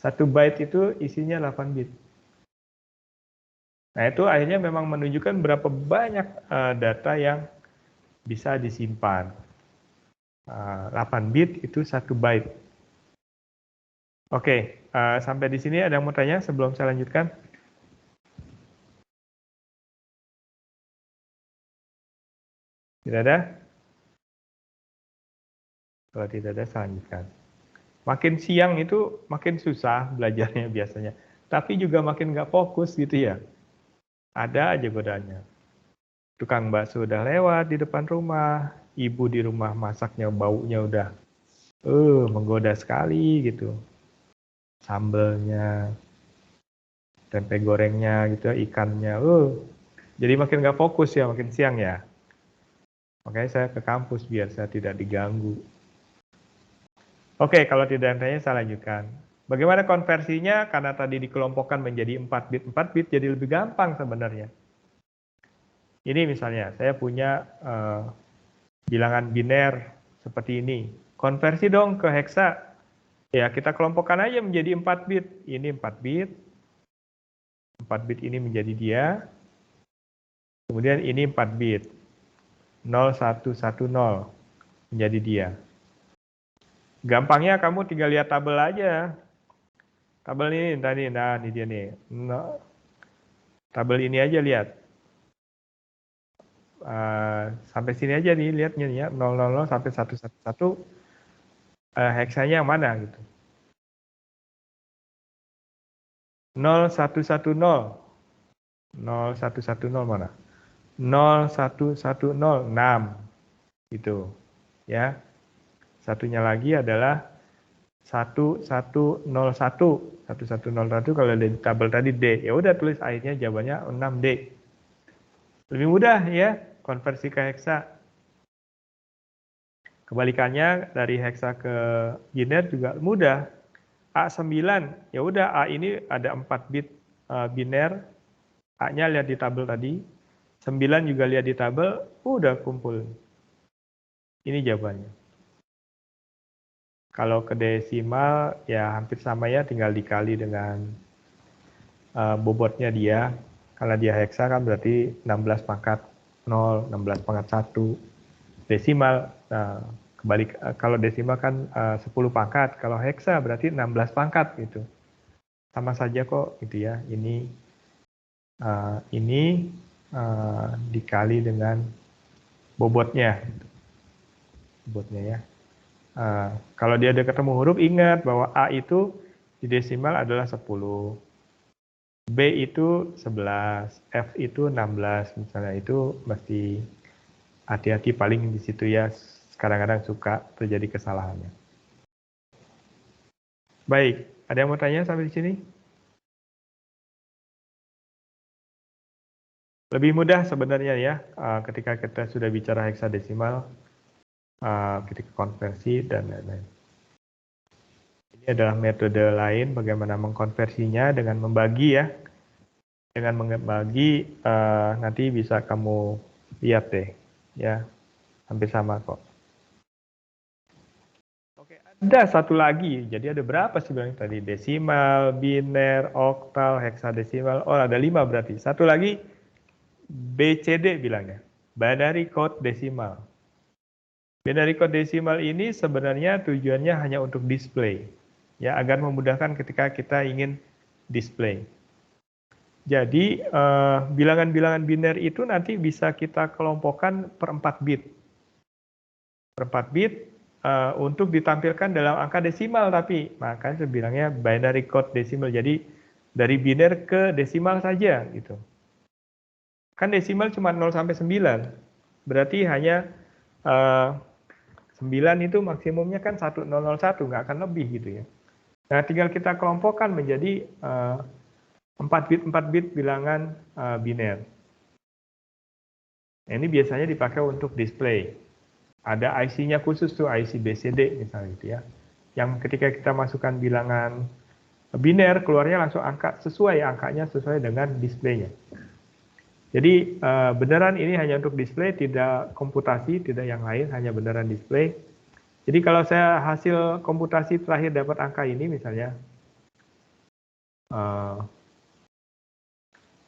S1: 1 byte itu isinya 8 bit. Nah, itu akhirnya memang menunjukkan berapa banyak data yang bisa disimpan. 8 bit itu 1 byte. Oke, sampai di sini ada yang mau tanya sebelum saya lanjutkan? Tidak ada? Kalau tidak ada, saya lanjutkan. Makin siang itu makin susah belajarnya biasanya. Tapi juga makin nggak fokus gitu ya. Ada aja godaannya. Tukang bakso udah lewat di depan rumah, ibu di rumah masaknya baunya udah menggoda sekali gitu. Sambelnya, tempe gorengnya gitu, ikannya, jadi makin nggak fokus ya, makin siang ya. Makanya saya ke kampus biar saya tidak diganggu. Oke, kalau tidak ada yang tanya saya lanjutkan. Bagaimana konversinya? Karena tadi dikelompokkan menjadi 4 bit jadi lebih gampang sebenarnya. Ini misalnya, saya punya bilangan biner seperti ini. Konversi dong ke heksa. Ya, kita kelompokkan aja menjadi 4 bit. Ini 4 bit. 4 bit ini menjadi dia. Kemudian ini 4 bit. 0110 menjadi dia. Gampangnya kamu tinggal lihat tabel aja. Tabel ini tadi, nah ini dia nih. Tabel ini aja lihat. Sampai sini aja nih, lihatnya ya. 000 sampai 111. Heksanya yang mana gitu. 0110. 0110 mana? 0110 6. Gitu. Ya. Satunya lagi adalah 1101. 1101 kalau di tabel tadi D. Ya udah tulis akhirnya jawabannya 6D. Lebih mudah ya konversi ke heksa. Kebalikannya dari heksa ke biner juga mudah. A9, ya udah A ini ada 4 bit biner. A-nya lihat di tabel tadi. 9 juga lihat di tabel, udah kumpul. Ini jawabannya. Kalau ke desimal ya hampir sama ya, tinggal dikali dengan bobotnya dia. Kalau dia heksa kan berarti 16 pangkat 0, 16 pangkat 1. Desimal, kebalik, kalau desimal kan 10 pangkat, kalau heksa berarti 16 pangkat gitu. Sama saja kok gitu ya. Ini dikali dengan bobotnya. Bobotnya ya. Kalau dia ada ketemu huruf, ingat bahwa A itu di desimal adalah 10. B itu 11, F itu 16 misalnya, itu mesti hati-hati paling di situ ya, kadang-kadang suka terjadi kesalahannya. Baik, ada yang mau tanya sampai di sini? Lebih mudah sebenarnya ya, ketika kita sudah bicara heksadesimal, ketika konversi dan lain-lain. Ini adalah metode lain bagaimana mengkonversinya dengan membagi ya. Dengan membagi nanti bisa kamu lihat deh ya, hampir sama kok. Oke, ada satu lagi. Jadi ada berapa sih bilang tadi? Desimal, biner, oktal, heksadesimal. Oh, ada 5 berarti. Satu lagi BCD bilangnya. Binary Code Decimal. Binary Code Decimal ini sebenarnya tujuannya hanya untuk display. Ya, agar memudahkan ketika kita ingin display. Jadi, bilangan-bilangan biner itu nanti bisa kita kelompokkan per 4 bit. Per 4 bit untuk ditampilkan dalam angka desimal tapi. Makanya saya bilangnya binary code decimal. Jadi, dari biner ke desimal saja gitu. Kan desimal cuma 0 sampai 9. Berarti hanya 9 itu maksimumnya kan 1001, nggak akan lebih gitu ya. Nah, tinggal kita kelompokkan menjadi 4 bit bilangan biner. Nah, ini biasanya dipakai untuk display. Ada IC-nya khusus tuh, IC BCD misalnya gitu ya. Yang ketika kita masukkan bilangan biner, keluarnya langsung angka sesuai, angkanya sesuai dengan displaynya. Jadi beneran ini hanya untuk display, tidak komputasi, tidak yang lain, hanya beneran display. Jadi kalau saya hasil komputasi terakhir dapat angka ini misalnya,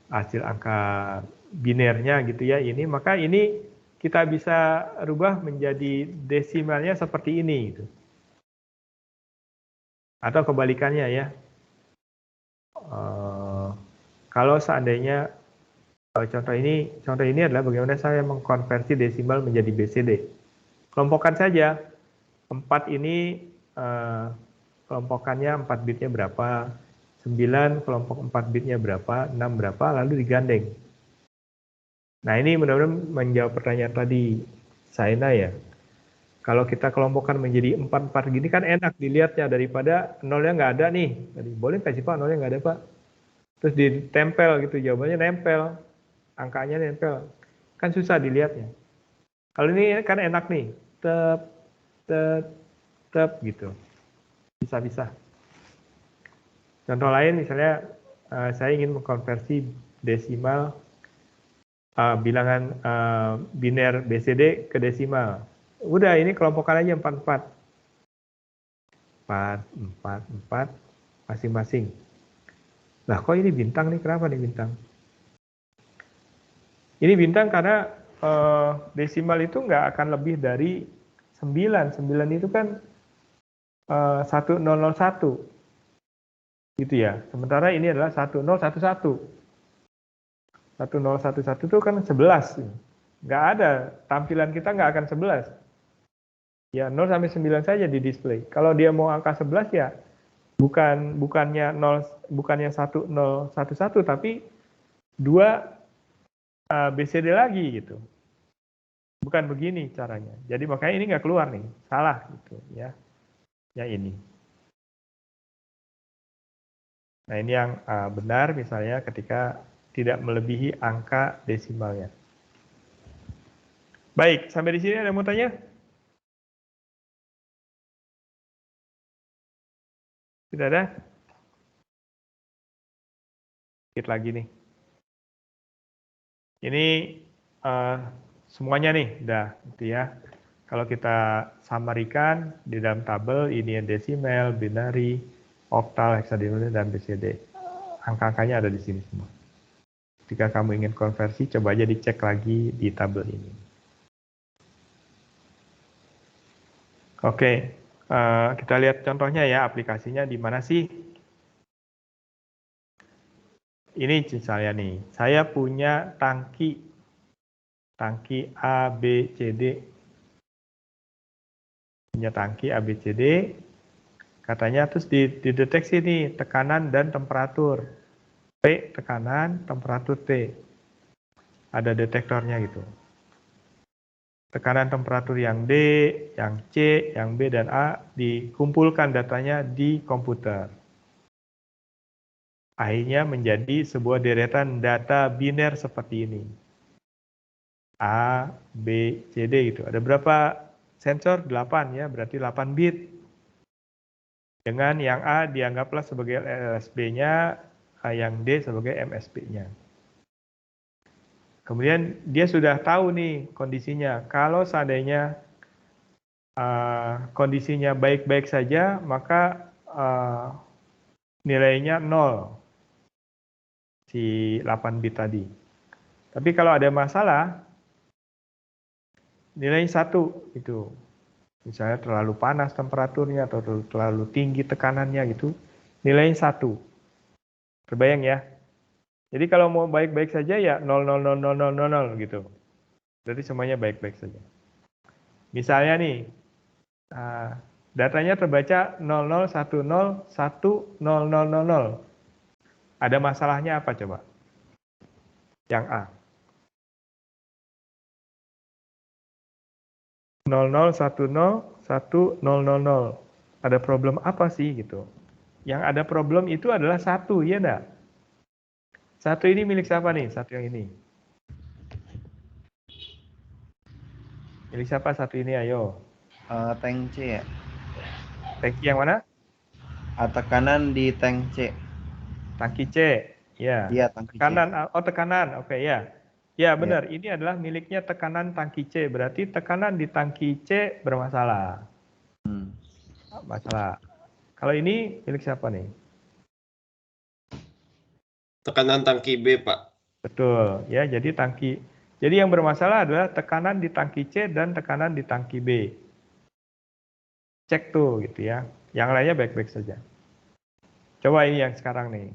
S1: hasil angka binernya gitu ya ini, maka ini kita bisa rubah menjadi desimalnya seperti ini gitu. Atau kebalikannya ya. Kalau seandainya contoh ini adalah bagaimana saya mengkonversi desimal menjadi BCD. Kelompokkan saja 4 ini kelompokannya 4 bitnya berapa, 9 kelompok 4 bitnya berapa, 6 berapa, lalu digandeng. Nah, ini mudah-mudahan menjawab pertanyaan tadi Saina ya. Kalau kita kelompokkan menjadi 4 gini kan enak dilihatnya daripada nolnya nggak ada nih. Jadi, boleh nggak sih Pak, nolnya nggak ada Pak? Terus ditempel gitu, jawabannya nempel, angkanya nempel. Kan susah dilihatnya. Kalau ini kan enak nih, tep gitu. Bisa-bisa. Contoh lain misalnya saya ingin mengkonversi desimal bilangan biner BCD ke desimal. Udah, ini kelompokan aja 44. 4 masing-masing. Lah kok ini bintang nih? Kenapa nih bintang? Ini bintang karena desimal itu nggak akan lebih dari 9. 9 itu kan 1001. Gitu ya. Sementara ini adalah 1011. 1011 itu kan 11. Nggak ada. Tampilan kita nggak akan 11. Ya 0 sampai 9 saja di display. Kalau dia mau angka 11 ya bukannya 1011 tapi 2 BCD lagi gitu. Bukan begini caranya. Jadi makanya ini nggak keluar nih. Salah gitu ya. Yang ini. Nah ini yang benar misalnya ketika tidak melebihi angka desimalnya. Baik, sampai di sini ada yang mau tanya? Tidak ada? Sedikit lagi nih. Ini semuanya nih, udah gitu ya. Kalau kita summary-kan di dalam tabel ini desimal, binary, oktal, hexadecimal, dan BCD. Angka-angkanya ada di sini semua. Jika kamu ingin konversi, coba aja dicek lagi di tabel ini. Oke, kita lihat contohnya ya, aplikasinya di mana sih? Ini misalnya nih, saya punya tangki A, B, C, D. Punya tangki A, B, C, D. Katanya terus dideteksi nih tekanan dan temperatur. P tekanan, temperatur T. Ada detektornya gitu. Tekanan temperatur yang D, yang C, yang B, dan A dikumpulkan datanya di komputer. Akhirnya menjadi sebuah deretan data biner seperti ini. A, B, C, D gitu. Ada berapa sensor? 8 ya, berarti 8 bit. Dengan yang A dianggaplah sebagai LSB-nya, yang D sebagai MSB-nya. Kemudian dia sudah tahu nih kondisinya. Kalau seandainya kondisinya baik-baik saja, maka nilainya 0. Si 8 bit tadi. Tapi kalau ada masalah, nilainya 1 gitu. Misalnya terlalu panas temperaturnya atau terlalu tinggi tekanannya gitu, nilainya 1. Terbayang ya? Jadi kalau mau baik-baik saja ya 0,00000 gitu. Berarti semuanya baik-baik saja. Misalnya nih, datanya terbaca 00101000. Ada masalahnya apa coba? Yang A. 00101000. Ada problem apa sih gitu? Yang ada problem itu adalah 1, ya enggak? 1 ini milik siapa nih? 1 yang ini. Milik siapa 1 ini? Ayo.
S6: Tank C ya.
S1: Tangki yang mana?
S6: Tekanan di tank C.
S1: Tangki C. Ya.
S6: Iya, tangki
S1: tekanan.
S6: C.
S1: Oh, tekanan. Oke, ya. Ya, benar. Ini adalah miliknya tekanan tangki C. Berarti tekanan di tangki C bermasalah. Masalah. Kalau ini milik siapa nih?
S3: Tekanan tangki B, Pak.
S1: Betul. Ya, jadi yang bermasalah adalah tekanan di tangki C dan tekanan di tangki B. Cek tuh gitu ya. Yang lainnya baik-baik saja. Coba ini yang sekarang nih.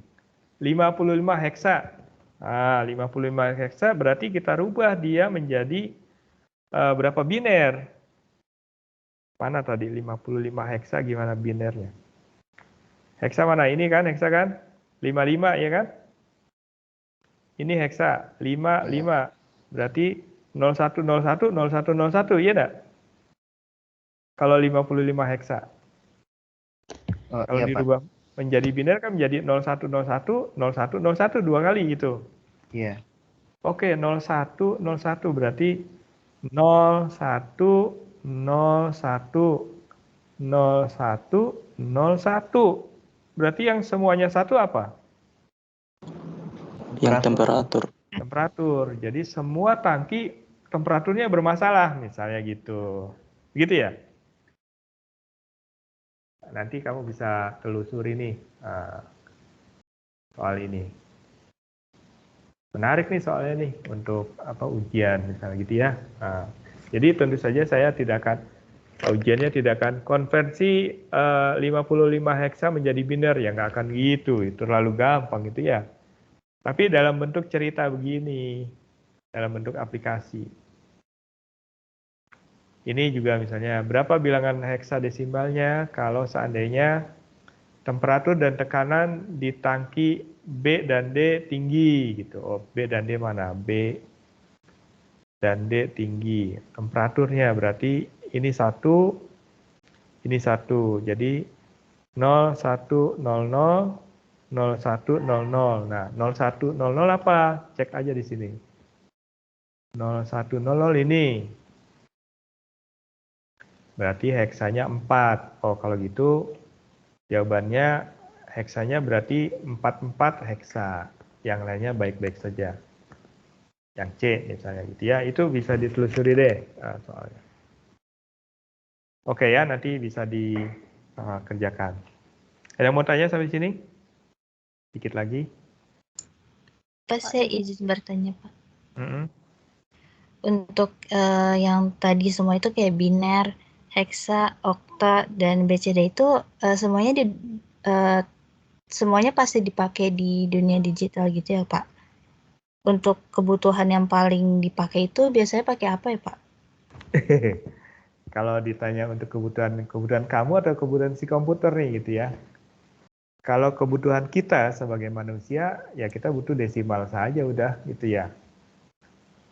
S1: 55 heksa. 55 heksa berarti kita rubah dia menjadi berapa biner? Mana tadi 55 heksa gimana binernya? Heksa mana? Ini kan heksa kan? 55 ya kan? Ini heksa 55. Berarti 0101 0101 ya enggak? Kalau 55 heksa. Kalau
S6: Iya,
S1: dirubah menjadi biner kan menjadi 0101 0101 2 kali gitu.
S6: Iya.
S1: Oke, 0101 berarti 01 01 01 01. Berarti yang semuanya satu apa?
S7: Yang temperatur.
S1: Temperatur. Jadi semua tangki temperaturnya bermasalah, misalnya gitu. Begitu ya? Nanti kamu bisa telusuri nih soal ini. Menarik nih soalnya nih untuk ujian misalnya gitu ya. Jadi tentu saja saya tidak akan ujiannya tidak akan konversi 55 heksa menjadi biner, ya nggak akan gitu, itu terlalu gampang gitu ya. Tapi dalam bentuk cerita begini, dalam bentuk aplikasi. Ini juga misalnya berapa bilangan heksadesimalnya kalau seandainya temperatur dan tekanan di tangki B dan D tinggi gitu. Oh, B dan D mana? B dan D tinggi. Temperaturnya berarti ini 1, ini 1. Jadi 0100, 0100. Nah, 0100 apa? Cek aja di sini. 0100 ini. Berarti heksanya 4. Oh, kalau gitu jawabannya heksanya berarti 44 heksa. Yang lainnya baik-baik saja. Yang C misalnya gitu ya. Itu bisa ditelusuri deh soalnya. Oke ya, nanti bisa dikerjakan. Ada yang mau tanya sampai sini? Dikit lagi.
S10: Pak, saya izin bertanya, Pak.
S1: Mm-mm.
S10: Untuk yang tadi semua itu kayak biner, heksa, okta, dan BCD itu semuanya pasti dipakai di dunia digital gitu ya, Pak? Untuk kebutuhan yang paling dipakai itu biasanya pakai apa ya, Pak?
S1: Kalau ditanya untuk kebutuhan kamu atau kebutuhan si komputer nih gitu ya. Kalau kebutuhan kita sebagai manusia, ya kita butuh desimal saja udah gitu ya.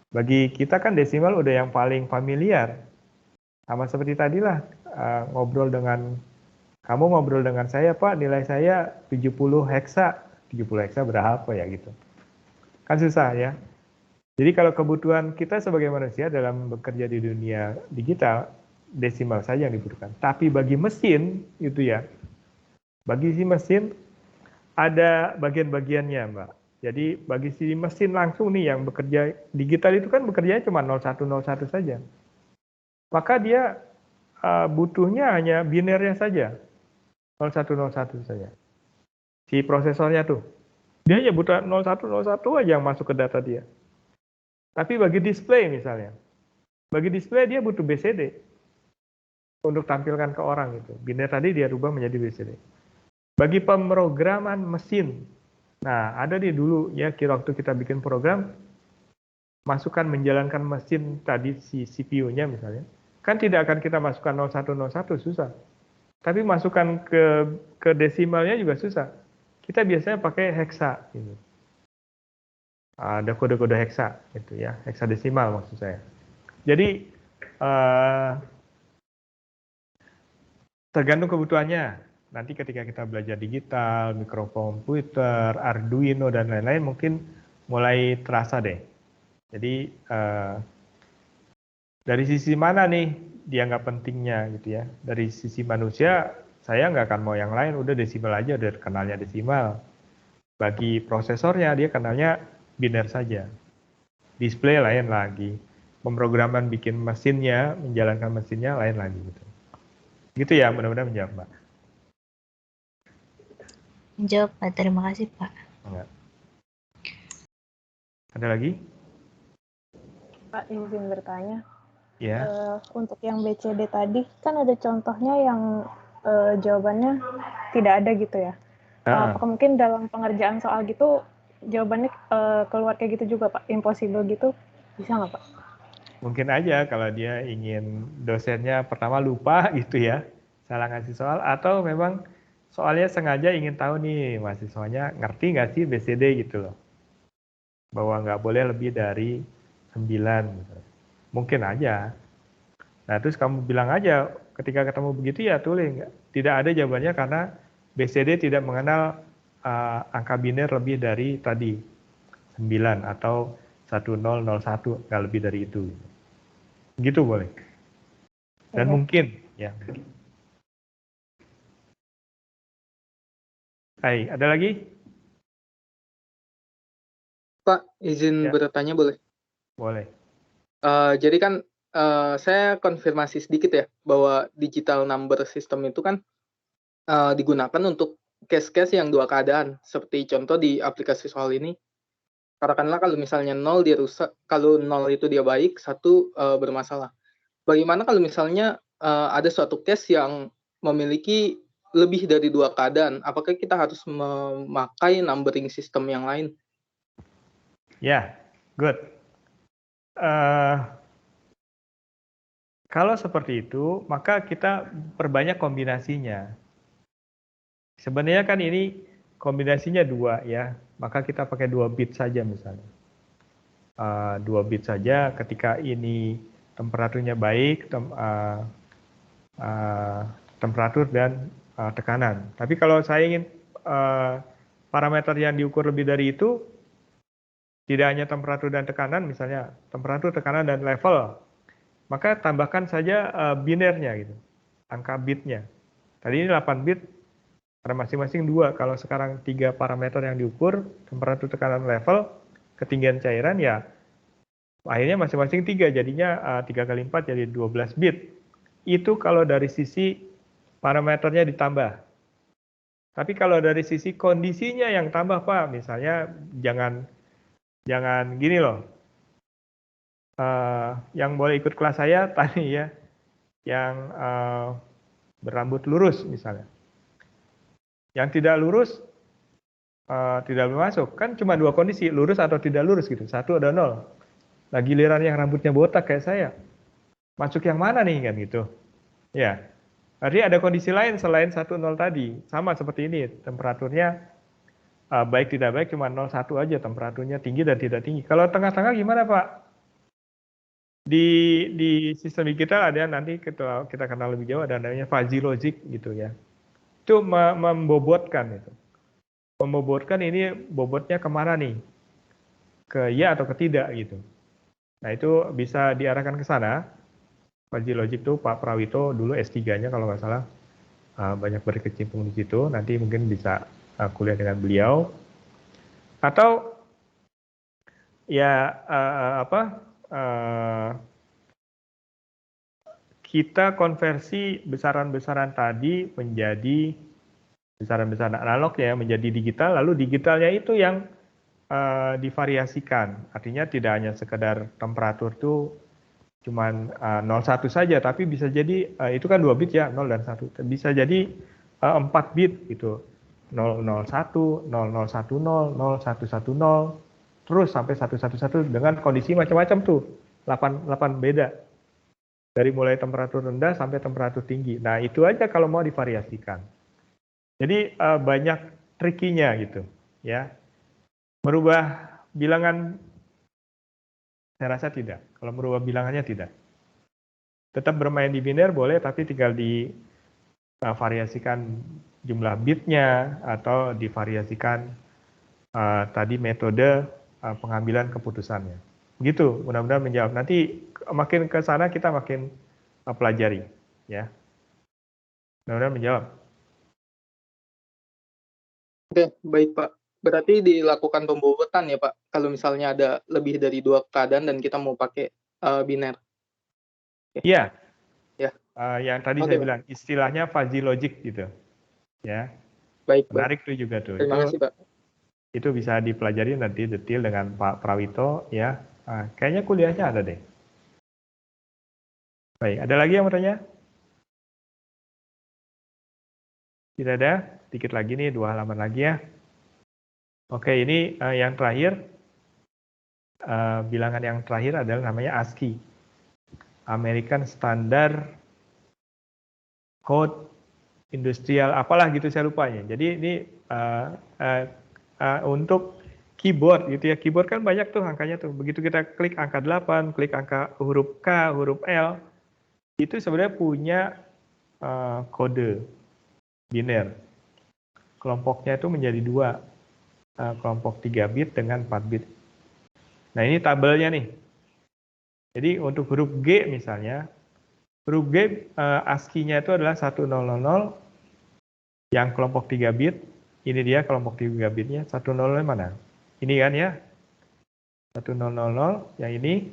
S1: Bagi kita kan desimal udah yang paling familiar. Sama seperti tadi lah, kamu ngobrol dengan saya, Pak, nilai saya 70 heksa. 70 heksa berapa ya gitu. Kan susah ya. Jadi kalau kebutuhan kita sebagai manusia dalam bekerja di dunia digital, desimal saja yang dibutuhkan. Tapi bagi mesin, itu ya, bagi si mesin ada bagian-bagiannya, Mbak. Jadi bagi si mesin langsung nih yang bekerja digital itu kan bekerjanya cuma 0101 saja. Maka dia butuhnya hanya binernya saja. 0101 saja. Si prosesornya tuh. Dia hanya butuh 0101 aja yang masuk ke data dia. Tapi bagi display misalnya. Bagi display dia butuh BCD. Untuk tampilkan ke orang itu. Biner tadi dia rubah menjadi BCD. Bagi pemrograman mesin. Nah, ada nih dulu ya waktu kita bikin program, masukkan menjalankan mesin tadi si CPU-nya misalnya. Kan tidak akan kita masukkan 0101, susah. Tapi masukkan ke desimalnya juga susah. Kita biasanya pakai heksa gitu. Ada kode-kode heksa gitu ya, heksadesimal maksud saya. Jadi tergantung kebutuhannya. Nanti ketika kita belajar digital, mikrokomputer, Arduino, dan lain-lain mungkin mulai terasa deh. Jadi dari sisi mana nih dianggap pentingnya gitu ya. Dari sisi manusia, saya nggak akan mau yang lain, udah desimal aja, udah kenalnya desimal. Bagi prosesornya, dia kenalnya biner saja. Display lain lagi. Pemrograman bikin mesinnya, menjalankan mesinnya lain lagi gitu. Gitu ya, mudah-mudahan menjawab, Mbak.
S10: Menjawab, Pak. Terima kasih, Pak.
S1: Enggak. Ada lagi?
S11: Pak, izin bertanya.
S1: Ya.
S11: Untuk yang BCD tadi, kan ada contohnya yang jawabannya tidak ada gitu ya. Apakah mungkin dalam pengerjaan soal gitu, jawabannya keluar kayak gitu juga, Pak? Impossible gitu, bisa nggak, Pak?
S1: Mungkin aja kalau dia ingin dosennya pertama lupa gitu ya, salah ngasih soal, atau memang soalnya sengaja ingin tahu nih mahasiswanya ngerti nggak sih BCD gitu loh. Bahwa nggak boleh lebih dari 9 gitu. Mungkin aja. Nah terus kamu bilang aja ketika ketemu begitu ya tulis, tidak ada jawabannya karena BCD tidak mengenal angka biner lebih dari tadi 9 atau 1001, nggak lebih dari itu. Gitu boleh. Dan mungkin ya. Hai, ada lagi?
S12: Pak, izin
S1: Ya.
S12: bertanya boleh?
S1: Boleh.
S12: Jadi kan saya konfirmasi sedikit ya, bahwa digital number system itu kan digunakan untuk case-case yang dua keadaan. Seperti contoh di aplikasi soal ini, katakanlah kalau misalnya 0 dia rusak, kalau 0 itu dia baik, 1 bermasalah. Bagaimana kalau misalnya ada suatu case yang memiliki lebih dari dua keadaan? Apakah kita harus memakai numbering system yang lain?
S1: Ya, good. Kalau seperti itu, maka kita perbanyak kombinasinya. Sebenarnya kan ini kombinasinya 2 ya, maka kita pakai 2 bit saja misalnya. 2 bit saja ketika ini temperaturnya baik, temperatur dan tekanan. Tapi kalau saya ingin parameter yang diukur lebih dari itu, tidak hanya temperatur dan tekanan, misalnya temperatur, tekanan, dan level, maka tambahkan saja binernya gitu, angka bitnya. Tadi ini 8 bit, pada masing-masing 2. Kalau sekarang 3 parameter yang diukur, temperatur, tekanan, level, ketinggian cairan, ya akhirnya masing-masing 3, jadinya 3 kali 4 jadi 12 bit. Itu kalau dari sisi parameternya ditambah. Tapi kalau dari sisi kondisinya yang tambah, Pak, misalnya jangan gini loh. Yang boleh ikut kelas saya tadi ya, yang berambut lurus misalnya. Yang tidak lurus tidak masuk, kan cuma 2 kondisi, lurus atau tidak lurus gitu, 1 atau 0. Nah giliran yang rambutnya botak kayak saya, masuk yang mana nih kan gitu. Ya, artinya ada kondisi lain selain 1, 0 tadi, sama seperti ini, temperaturnya baik tidak baik cuma 0, 1 aja, temperaturnya tinggi dan tidak tinggi. Kalau tengah-tengah gimana Pak? Di sistem digital ada nanti kita kenal lebih jauh, ada namanya fuzzy logic gitu ya. Itu membobotkan itu. Membobotkan ini bobotnya kemana nih? Ke ya atau ke tidak gitu. Nah itu bisa diarahkan ke sana. Fuzzy logic itu Pak Prawito dulu S3-nya kalau nggak salah banyak berkecimpung di situ. Nanti mungkin bisa kuliah dengan beliau. Atau ya kita konversi besaran-besaran tadi menjadi besaran-besaran analog ya, menjadi digital, lalu digitalnya itu yang divariasikan. Artinya tidak hanya sekedar temperatur itu cuman 01 saja, tapi bisa jadi itu kan 2 bit ya, 0 dan 1. Bisa jadi 4 bit gitu. 001, 0010, 0110, terus sampai 111 dengan kondisi macam-macam tuh. 8 beda. Dari mulai temperatur rendah sampai temperatur tinggi. Nah, itu aja kalau mau divariasikan. Jadi banyak trikinya gitu, ya. Merubah bilangan saya rasa tidak. Kalau merubah bilangannya tidak. Tetap bermain di biner boleh, tapi tinggal divariasikan jumlah bitnya atau divariasikan tadi metode pengambilan keputusannya. Begitu, mudah-mudahan menjawab. Nanti makin ke sana kita makin pelajari, ya. Mudah-mudahan menjawab.
S12: Oke, baik Pak. Berarti dilakukan pembobotan ya Pak, kalau misalnya ada lebih dari 2 keadaan dan kita mau pakai biner.
S1: Iya.
S12: Ya.
S1: Yang tadi saya bilang istilahnya fuzzy logic gitu, ya.
S12: Baik.
S1: Menarik tuh juga tuh.
S12: Terima kasih Pak.
S1: Itu bisa dipelajari nanti detail dengan Pak Prawito, ya. Kayaknya kuliahnya ada deh. Baik, ada lagi yang mau tanya? Tidak ada? Dikit lagi nih, 2 halaman lagi ya. Oke, ini yang terakhir. Bilangan yang terakhir adalah namanya ASCII. American Standard Code Industrial, apalah gitu saya lupanya. Jadi ini untuk keyboard gitu ya. Keyboard kan banyak tuh angkanya tuh. Begitu kita klik angka 8, klik angka huruf K, huruf L, itu sebenarnya punya kode biner. Kelompoknya itu menjadi 2. Kelompok 3 bit dengan 4 bit. Nah, ini tabelnya nih. Jadi untuk huruf G misalnya, huruf G ASCII-nya itu adalah 1000 yang kelompok 3 bit, Ini dia kelompok 3 bitnya. 100 mana? Ini kan ya. 1000 yang ini.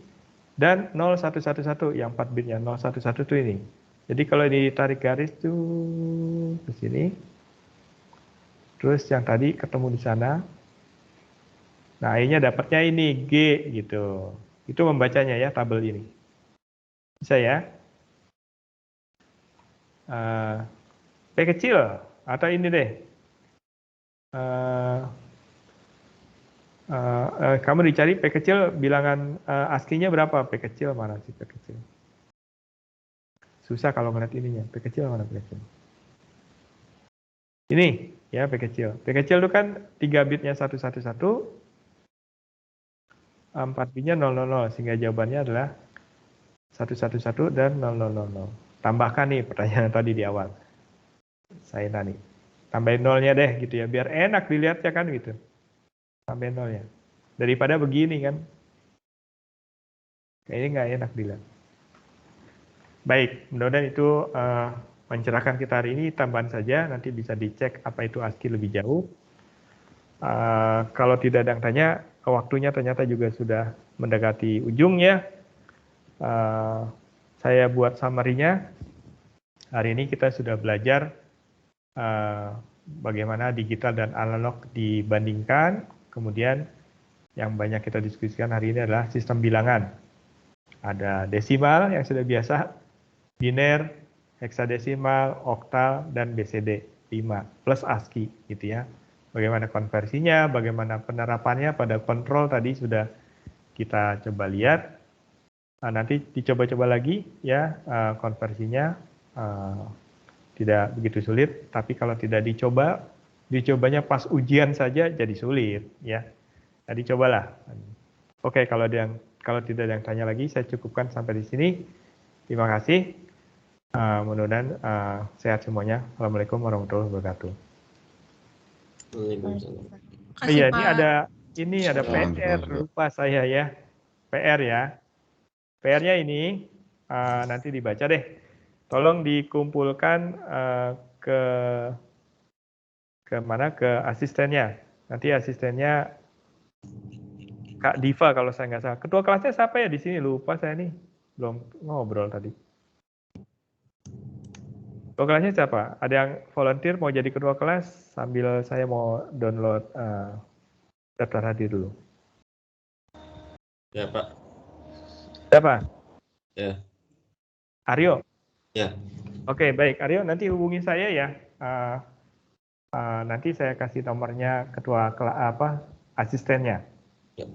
S1: Dan 0111 yang 4 bitnya. 011 itu ini. Jadi kalau ditarik garis tuh ke sini. Terus yang tadi ketemu di sana. Nah, akhirnya dapatnya ini G gitu. Itu membacanya ya tabel ini. Bisa ya? P kecil atau ini deh. Kamu dicari P kecil bilangan ASCII-nya berapa? P kecil mana sih P kecil? Susah kalau ngeliat ininya. P kecil mana P kecil? Ini ya P kecil. P kecil itu kan 3 bitnya 111, 4 bitnya 000, sehingga jawabannya adalah 111 dan 0000. Tambahkan nih pertanyaan tadi di awal. Saya tadi. Tambahin nolnya deh gitu ya, biar enak dilihatnya kan gitu. Tambahin nolnya. Daripada begini kan. Kayaknya nggak enak dilihat. Baik, mudah-mudahan itu mencerahkan kita hari ini. Tambahan saja, nanti bisa dicek apa itu ASCII lebih jauh. Kalau tidak ada yang tanya, waktunya ternyata juga sudah mendekati ujungnya. Saya buat summary-nya. Hari ini kita sudah belajar bagaimana digital dan analog dibandingkan. Kemudian yang banyak kita diskusikan hari ini adalah sistem bilangan. Ada desimal yang sudah biasa, biner, heksadesimal, oktal, dan BCD 5 plus ASCII gitu ya. Bagaimana konversinya, bagaimana penerapannya pada kontrol tadi sudah kita coba lihat. Nanti dicoba-coba lagi ya konversinya tidak begitu sulit, tapi kalau tidak dicoba, dicobanya pas ujian saja jadi sulit ya. Jadi cobalah. Oke, kalau tidak ada yang tanya lagi, saya cukupkan sampai di sini. Terima kasih. Mudah-mudahan sehat semuanya. Assalamualaikum warahmatullahi wabarakatuh. Iya, ini ada PR, lupa saya ya. PR ya. PR-nya ini nanti dibaca deh. Tolong dikumpulkan ke mana? Ke asistennya. Nanti asistennya Kak Diva kalau saya nggak salah. Ketua kelasnya siapa ya di sini? Lupa saya nih. Belum ngobrol tadi. Ketua kelasnya siapa? Ada yang volunteer mau jadi ketua kelas sambil saya mau download daftar hadir dulu.
S3: Ya, Pak.
S1: Siapa?
S3: Ya.
S1: Aryo?
S3: Ya.
S1: Oke, baik. Aryo, nanti hubungi saya ya. Nanti saya kasih nomornya ketua asistennya.
S3: Ya.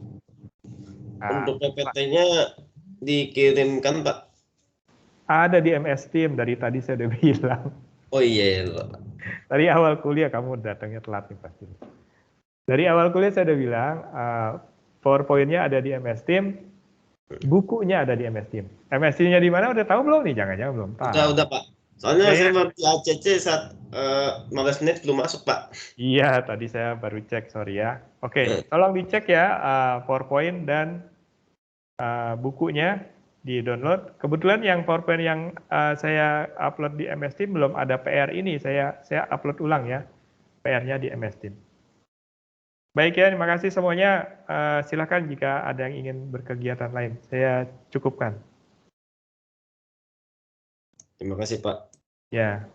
S3: Untuk PPT-nya dikirimkan, Pak?
S1: Ada di MS Team, dari tadi saya udah bilang.
S3: Oh iya.
S1: Dari awal kuliah kamu datangnya telat nih pasti. Dari awal kuliah saya udah bilang, PowerPoint-nya ada di MS Team, bukunya ada di MS Team. MS Team-nya di mana udah tahu belum nih? Jangan-jangan belum tahu.
S3: Udah Pak. Soalnya saya baru di ACC saat 15 menit belum masuk, Pak.
S1: Iya, tadi saya baru cek, sorry ya. Oke, tolong dicek ya PowerPoint dan bukunya di-download. Kebetulan yang PowerPoint yang saya upload di MS Team belum ada PR ini, saya upload ulang ya PR-nya di MS Team. Baik ya, terima kasih semuanya. Silakan jika ada yang ingin berkegiatan lain. Saya cukupkan.
S3: Terima kasih, Pak.
S1: Ya.